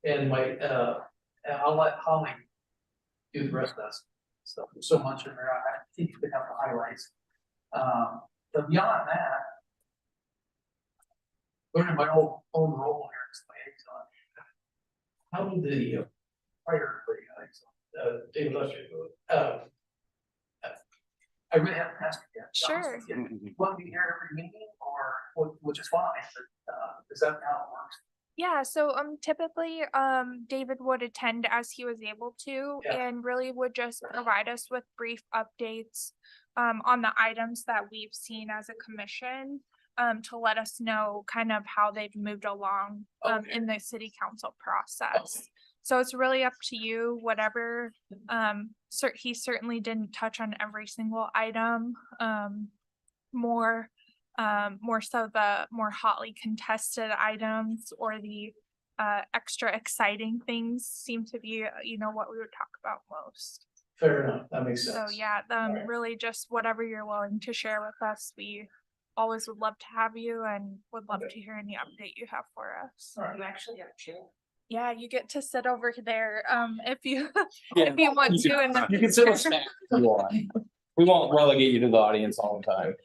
And I'll let Holly do the rest of that stuff. There's so much in there. I think you could have the highlights. But beyond that, learning my own role here as liaison. How did the prior David Lester I really haven't asked you yet. Sure. Want to be here every meeting or which is fine, but is that how it works? Yeah, so typically David would attend as he was able to, and really would just provide us with brief updates on the items that we've seen as a commission, to let us know kind of how they've moved along in the city council process. So it's really up to you, whatever. He certainly didn't touch on every single item. More so the more hotly contested items or the extra exciting things seem to be, what we would talk about most. Fair enough, that makes sense. So yeah, Right. really just whatever you're willing to share with us, we always would love to have you and would love to hear any update you have for us. All right. You actually got a chair. Yeah, you get to sit over there if you Yeah, if you want to. In the You can sit future. with staff if you want. We won't relegate you to the audience all the time.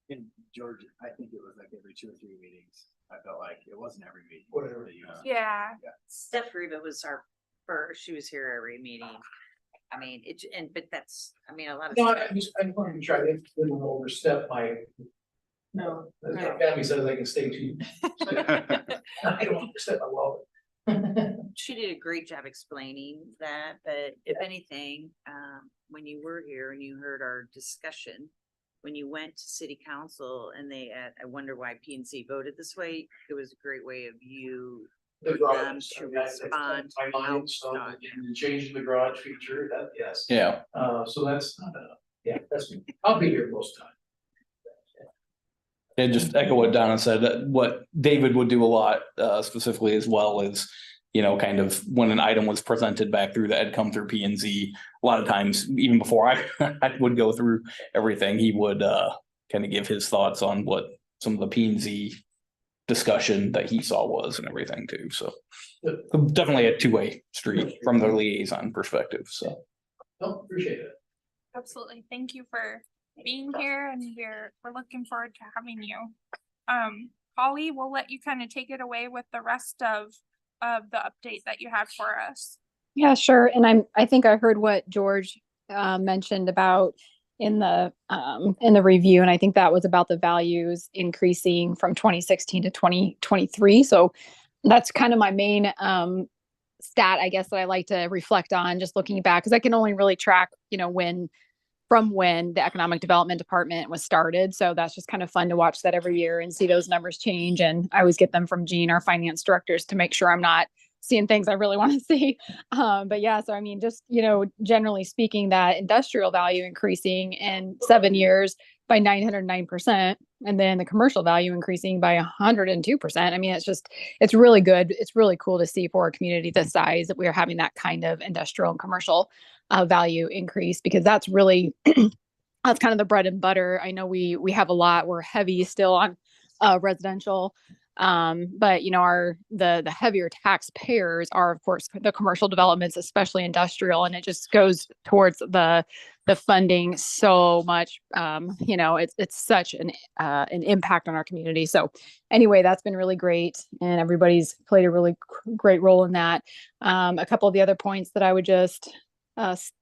And George, I think it was like every 2 or 3 meetings. I felt like it wasn't every meeting. Whatever. Yeah. Steph Reba was our first, she was here every meeting. I mean, but that's, a lot of. No, stuff. I wanted to try to didn't overstep my. No. As my family says, I can stay tuned. I don't overstep my welcome. She did a great job explaining that, but if anything, when you were here and you heard our discussion, when you went to city council and I wonder why PNC voted this way, it was a great way of you. The for them garage, to that's respond my mind, so outside. changing the garage feature, that, yes. Yeah. So that's not that's me. I'll be here most time. And just echo what Donna said, that what David would do a lot, specifically as well is, kind of when an item was presented back through the Ed come through P and Z, a lot of times, even before I would go through everything, he would kind of give his thoughts on what some of the P and Z discussion that he saw was and everything too. So definitely a two-way street from the liaison perspective. So. No, appreciate it. Absolutely. Thank you for being here, and we're looking forward to having you. Holly, we'll let you kind of take it away with the rest of the update that you had for us. Yeah, sure. And I think I heard what George mentioned about in the review, and I think that was about the values increasing from 2016 to 2023. So that's kind of my main stat, I guess, that I like to reflect on, just looking back, because I can only really track, from when the economic development department was started. So that's just kind of fun to watch that every year and see those numbers change. And I always get them from Jean, our finance directors, to make sure I'm not seeing things I really want to see. But yeah, so I mean, just, generally speaking, that industrial value increasing in 7 years by 909%, and then the commercial value increasing by 102%. I mean, it's really good. It's really cool to see for a community this size that we are having that kind of industrial and commercial value increase, because that's really that's kind of the bread and butter. I know we have a lot. We're heavy still on residential, but the heavier taxpayers are, of course, the commercial developments, especially industrial, and it just goes towards the funding so much. It's such an impact on our community. So anyway, that's been really great, and everybody's played a really great role in that. A couple of the other points that I would just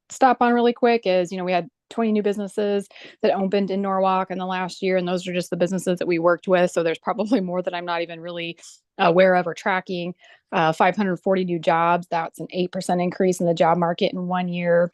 stop on really quick is, we had 20 new businesses that opened in Norwalk in the last year, and those are just the businesses that we worked with. So there's probably more that I'm not even really aware of or tracking. 540 new jobs. That's an 8% increase in the job market in 1 year.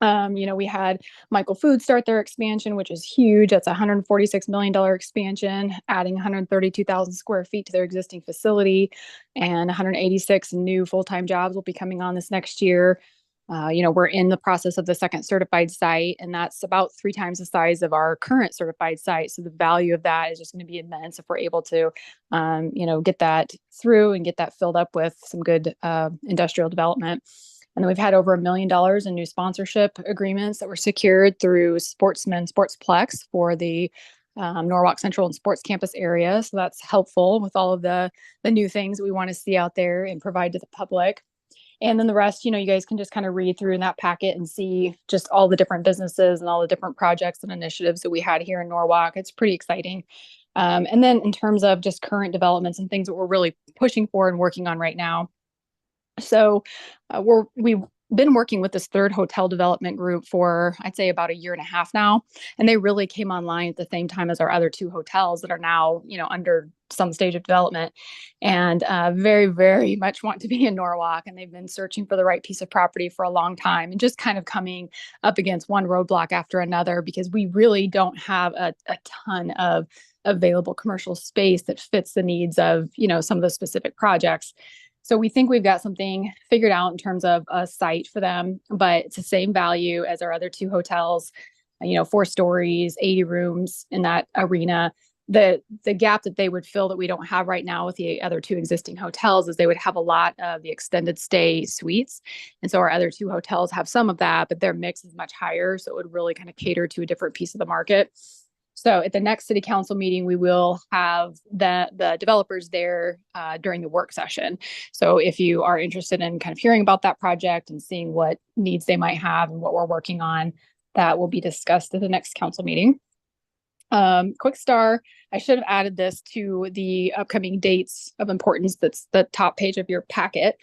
We had Michael Foods start their expansion, which is huge. That's a $146 million expansion, adding 132,000 square feet to their existing facility, and 186 new full-time jobs will be coming on this next year. We're in the process of the second certified site, and that's about 3 times the size of our current certified site. So the value of that is just going to be immense if we're able to, get that through and get that filled up with some good industrial development. And then we've had over $1 million in new sponsorship agreements that were secured through Sportsplex for the Norwalk Central and Sports Campus area. So that's helpful with all of the new things we want to see out there and provide to the public. And then the rest, you guys can just kind of read through in that packet and see just all the different businesses and all the different projects and initiatives that we had here in Norwalk. It's pretty exciting. And then in terms of just current developments and things that we're really pushing for and working on right now. So we've been working with this third hotel development group for, I'd say, about 1.5 years now. And they really came online at the same time as our other 2 hotels that are now, under some stage of development, and very, very much want to be in Norwalk. And they've been searching for the right piece of property for a long time, and just kind of coming up against one roadblock after another, because we really don't have a ton of available commercial space that fits the needs of, some of the specific projects. So we think we've got something figured out in terms of a site for them, but it's the same value as our other 2 hotels, 4 stories, 80 rooms in that arena. The gap that they would fill that we don't have right now with the other 2 existing hotels is they would have a lot of the extended stay suites. And so our other 2 hotels have some of that, but their mix is much higher. So it would really kind of cater to a different piece of the market. So at the next city council meeting, we will have the developers there during the work session. So if you are interested in kind of hearing about that project and seeing what needs they might have and what we're working on, that will be discussed at the next council meeting. Quick Star, I should have added this to the upcoming dates of importance. That's the top page of your packet.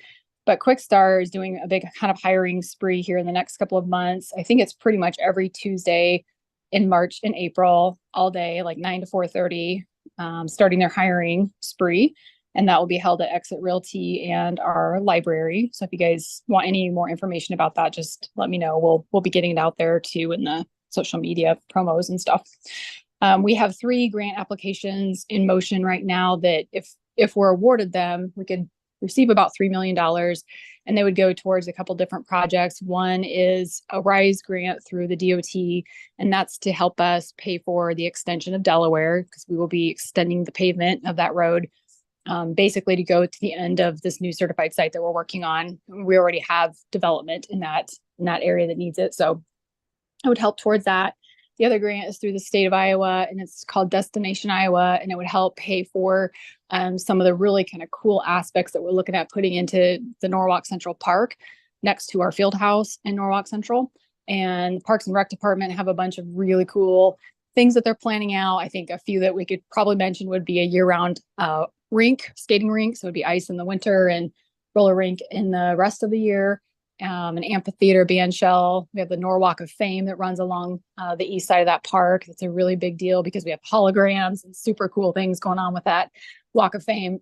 But Quick Star is doing a big kind of hiring spree here in the next couple of months. I think it's pretty much every Tuesday in March and April, all day, like 9 to 4:30, starting their hiring spree. And that will be held at Exit Realty and our library. So if you guys want any more information about that, just let me know. We'll be getting it out there too in the social media promos and stuff. We have 3 grant applications in motion right now that if we're awarded them, we could receive about $3 million, and they would go towards a couple different projects. One is a RISE grant through the DOT, and that's to help us pay for the extension of Delaware, because we will be extending the pavement of that road, basically to go to the end of this new certified site that we're working on. We already have development in that area that needs it, so it would help towards that. The other grant is through the state of Iowa, and it's called Destination Iowa, and it would help pay for some of the really kind of cool aspects that we're looking at putting into the Norwalk Central Park next to our field house in Norwalk Central. and Parks and Rec Department have a bunch of really cool things that they're planning out. I think a few that we could probably mention would be a year-round skating rink. So it'd be ice in the winter and roller rink in the rest of the year. An amphitheater band shell. We have the Norwalk of Fame that runs along the east side of that park. It's a really big deal because we have holograms and super cool things going on with that Walk of Fame.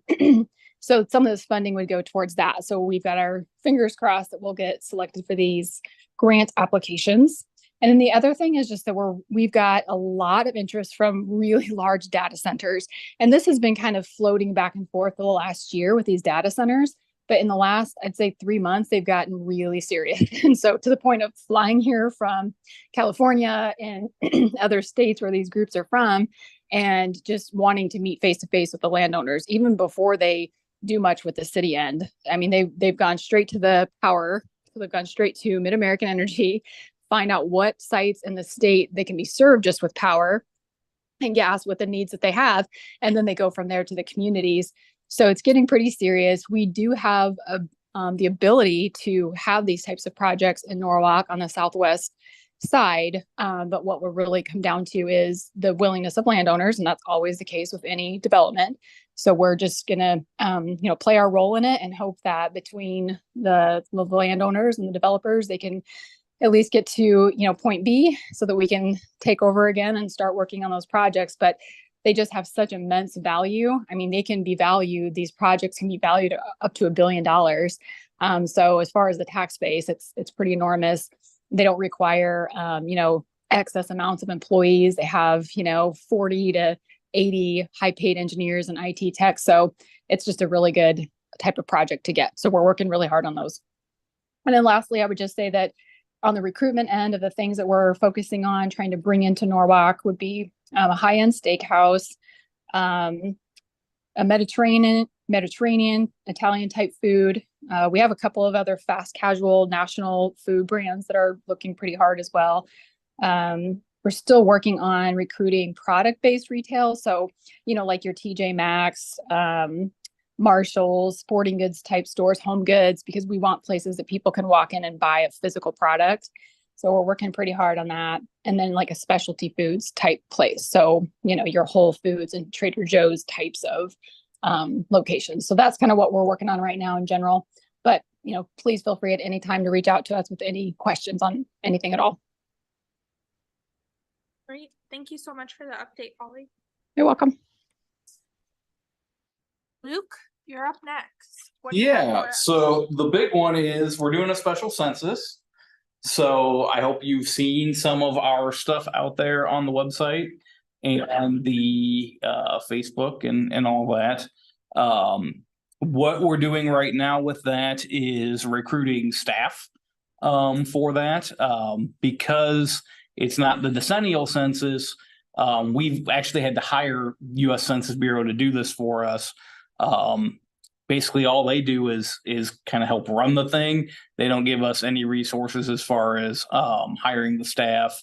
So some of this funding would go towards that. So we've got our fingers crossed that we'll get selected for these grant applications. And then the other thing is just that we've got a lot of interest from really large data centers. And this has been kind of floating back and forth the last year with these data centers. But in the last, I'd say 3 months, they've gotten really serious. And so to the point of flying here from California and other states where these groups are from, and just wanting to meet face to face with the landowners, even before they do much with the city end. I mean, they've gone straight to the power. So they've gone straight to Mid-American Energy, find out what sites in the state they can be served just with power and gas with the needs that they have. And then they go from there to the communities. So it's getting pretty serious. We do have the ability to have these types of projects in Norwalk on the southwest side. But what we're really come down to is the willingness of landowners. And that's always the case with any development. So we're just going to, play our role in it and hope that between the landowners and the developers, they can at least get to, point B so that we can take over again and start working on those projects. But they just have such immense value. I mean, these projects can be valued up to $1 billion. So as far as the tax base, it's pretty enormous. They don't require, excess amounts of employees. They have, 40 to 80 high paid engineers and IT tech. So it's just a really good type of project to get. So we're working really hard on those. And then lastly, I would just say that on the recruitment end of the things that we're focusing on trying to bring into Norwalk would be a high-end steakhouse, a Mediterranean Italian type food. We have a couple of other fast casual national food brands that are looking pretty hard as well. We're still working on recruiting product-based retail. So, like your TJ Maxx, Marshalls, sporting goods type stores, home goods, because we want places that people can walk in and buy a physical product. So we're working pretty hard on that. And then like a specialty foods type place. So, your Whole Foods and Trader Joe's types of locations. So that's kind of what we're working on right now in general. But, please feel free at any time to reach out to us with any questions on anything at all. Great. Thank you so much for the update, Holly. You're welcome. Luke, you're up next. What do you have for Yeah, us? so the big one is we're doing a special census. So I hope you've seen some of our stuff out there on the website and the Facebook and all that. What we're doing right now with that is recruiting staff for that because it's not the decennial census. We've actually had to hire U.S. Census Bureau to do this for us. Basically all they do is kind of help run the thing. They don't give us any resources as far as hiring the staff,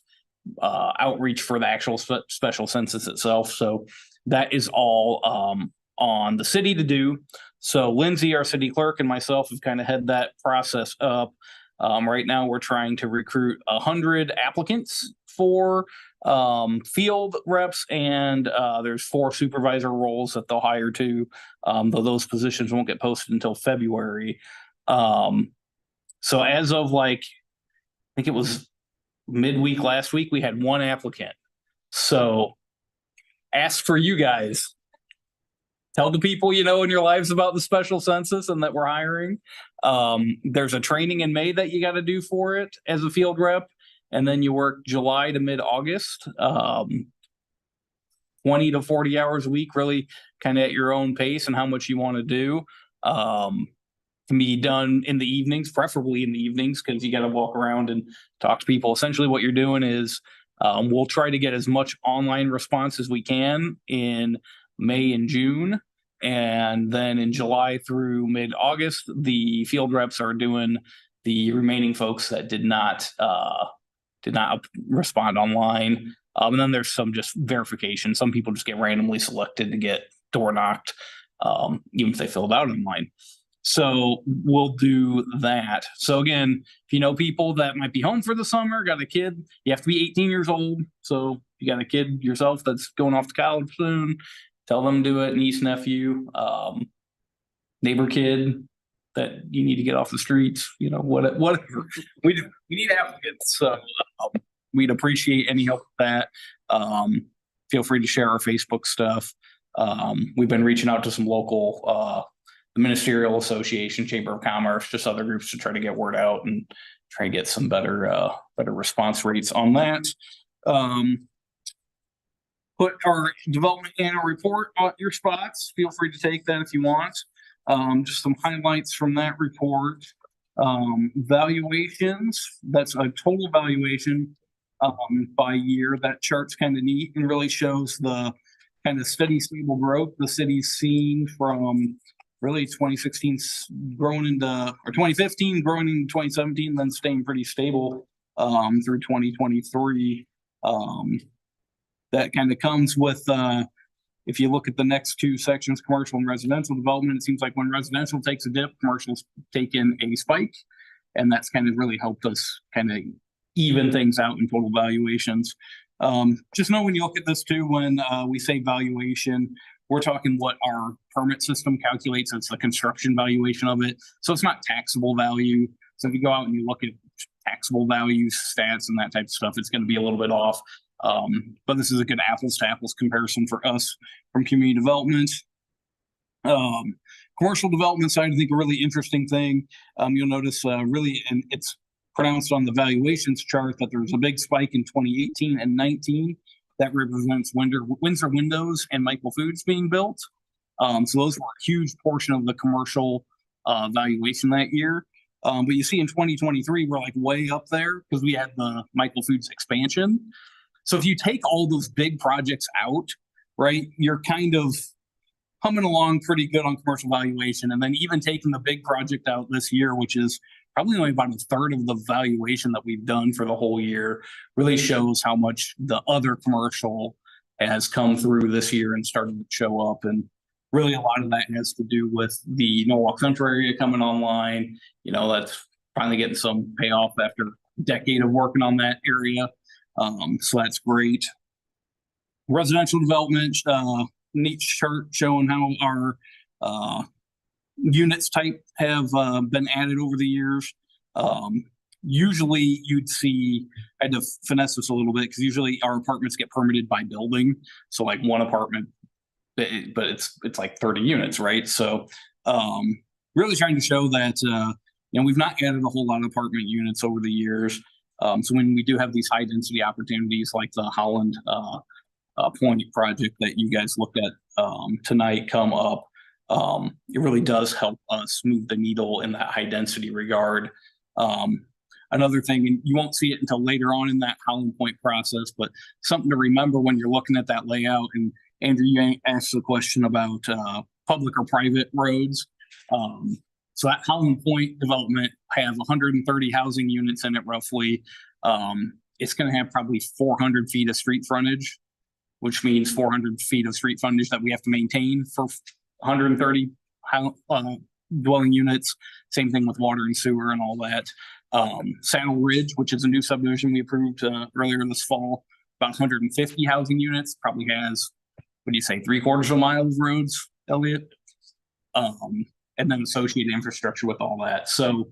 outreach for the actual special census itself. So that is all on the city to do. So Lindsay, our city clerk, and myself have kind of had that process up. Right now we're trying to recruit 100 applicants for field reps, and there's 4 supervisor roles that they'll hire to, though those positions won't get posted until February. So as of I think it was midweek last week, we had 1 applicant. So ask for you guys. Tell the people in your lives about the special census and that we're hiring. There's a training in May that you got to do for it as a field rep. And then you work July to mid-August, 20 to 40 hours a week, really kind of at your own pace and how much you want to do. Can be done in the evenings, preferably in the evenings, because you got to walk around and talk to people. Essentially what you're doing is we'll try to get as much online response as we can in May and June. And then in July through mid-August, the field reps are doing the remaining folks that did not respond online. And then there's some just verification. Some people just get randomly selected to get door knocked, even if they filled out online. So we'll do that. So again, if you know people that might be home for the summer, got a kid, you have to be 18 years old. So if you got a kid yourself that's going off to college soon, tell them to do it, niece, nephew, neighbor kid that you need to get off the streets, you know, whatever. We need applicants. So we'd appreciate any help with that. Feel free to share our Facebook stuff. We've been reaching out to some local the Ministerial Association, Chamber of Commerce, just other groups to try to get word out and try and get some better response rates on that. Put our development annual report on your spots. Feel free to take that if you want. Just some highlights from that report. Valuations, that's a total valuation by year. That chart's kind of neat and really shows the kind of steady, stable growth the city's seen from really 2016 growing into, or 2015 growing into 2017, then staying pretty stable through 2023. That kind of comes with, if you look at the next two sections, commercial and residential development, it seems like when residential takes a dip, commercial's taken a spike. And that's kind of really helped us kind of even things out in total valuations. Just know when you look at this too, when we say valuation, we're talking what our permit system calculates. It's the construction valuation of it. So it's not taxable value. So if you go out and you look at taxable values, stats and that type of stuff, it's going to be a little bit off. But this is a good apples to apples comparison for us from community development. Commercial development side, I think a really interesting thing. You'll notice really, and it's pronounced on the valuations chart, that there's a big spike in 2018 and 19 that represents Windsor Windows and Michael Foods being built. So those were a huge portion of the commercial valuation that year. But you see in 2023, we're like way up there because we had the Michael Foods expansion. So if you take all those big projects out, right, you're kind of humming along pretty good on commercial valuation. And then even taking the big project out this year, which is probably only about a third of the valuation that we've done for the whole year, really shows how much the other commercial has come through this year and started to show up. And really a lot of that has to do with the Norwalk Central area coming online. You know, that's finally getting some payoff after a decade of working on that area. So that's great. Residential development, neat chart showing how our units type have been added over the years. Usually you'd see, I had to finesse this a little bit because usually our apartments get permitted by building. So like one apartment, but it's like 30 units, right? So really trying to show that, you know, we've not added a whole lot of apartment units over the years. So when we do have these high density opportunities like the Holland Point project that you guys looked at tonight come up, it really does help us move the needle in that high density regard. Another thing, and you won't see it until later on in that Holland Point process, but something to remember when you're looking at that layout, and Andrew, you asked the question about public or private roads. So that Holland Point development have 130 housing units in it roughly. It's going to have probably 400 feet of street frontage, which means 400 feet of street frontage that we have to maintain for 130 dwelling units. Same thing with water and sewer and all that. Saddle Ridge, which is a new subdivision we approved earlier this fall, about 150 housing units, probably has, what do you say, 3/4 of a mile of roads, Elliot? And then associated infrastructure with all that. So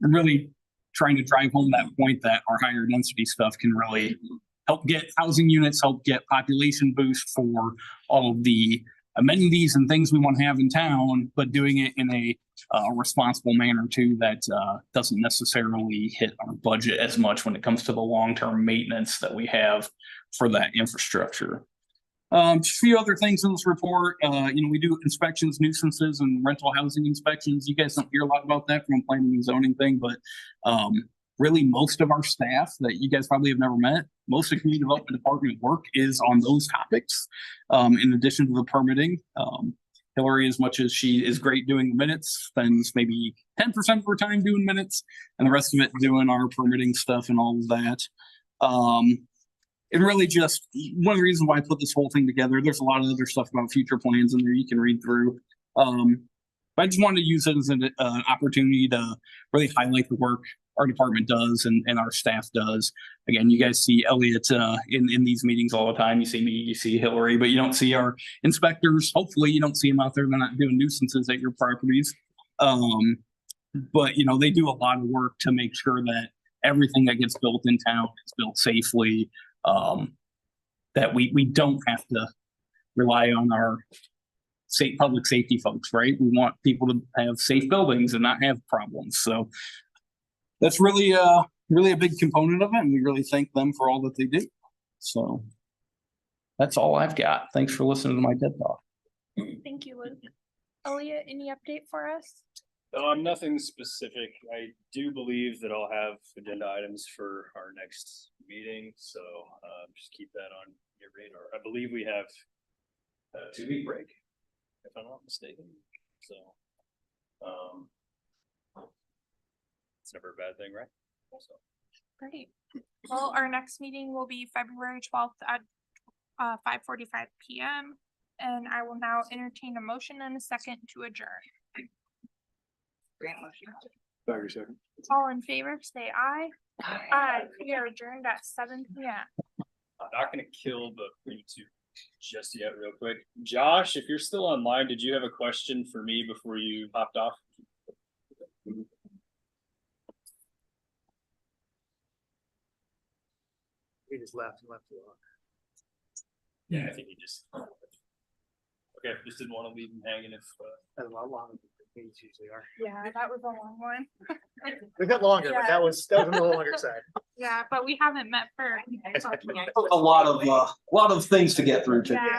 I'm really trying to drive home that point that our higher density stuff can really help get housing units, help get population boost for all of the amenities and things we want to have in town, but doing it in a responsible manner too that doesn't necessarily hit our budget as much when it comes to the long-term maintenance that we have for that infrastructure. Just a few other things in this report. You know, we do inspections, nuisances, and rental housing inspections. You guys don't hear a lot about that from a planning and zoning thing, but really most of our staff that you guys probably have never met, most of the community development department work is on those topics. In addition to the permitting, Hillary, as much as she is great doing minutes, spends maybe 10% of her time doing minutes and the rest of it doing our permitting stuff and all of that. And really just one of the reasons why I put this whole thing together, there's a lot of other stuff about future plans in there you can read through. But I just wanted to use it as an opportunity to really highlight the work our department does and our staff does. Again, you guys see Elliot in these meetings all the time. You see me, you see Hillary, but you don't see our inspectors. Hopefully you don't see them out there. They're not doing nuisances at your properties. But you know, they do a lot of work to make sure that everything that gets built in town is built safely. That we don't have to rely on our public safety folks, right? We want people to have safe buildings and not have problems. So that's really a big component of it, and we really thank them for all that they do. So that's all I've got. Thanks for listening to my TED Talk. Thank you, Luke. Elliot, any update for us? Nothing specific. I do believe that I'll have agenda items for our next meeting, so just keep that on your radar. I believe we have a 2-week break, if I'm not mistaken. So it's never a bad thing, right? So. Great. Well, our next meeting will be February 12th at 5:45 p.m. And I will now entertain a motion and a second to adjourn. Grant motion. Bagger second. All in favor, say aye. Aye. We are adjourned at 7 p.m. I'm not gonna kill the YouTube just yet real quick. Josh, if you're still online, did you have a question for me before you hopped off? He just left and left. Yeah, I think he just. Okay, just didn't want to leave him hanging if. That's a lot longer than meetings usually are. Yeah, that was a long one. We got longer, but Yeah. that was on the longer side. Yeah, but we haven't met for. A lot of things to get through today. Yeah.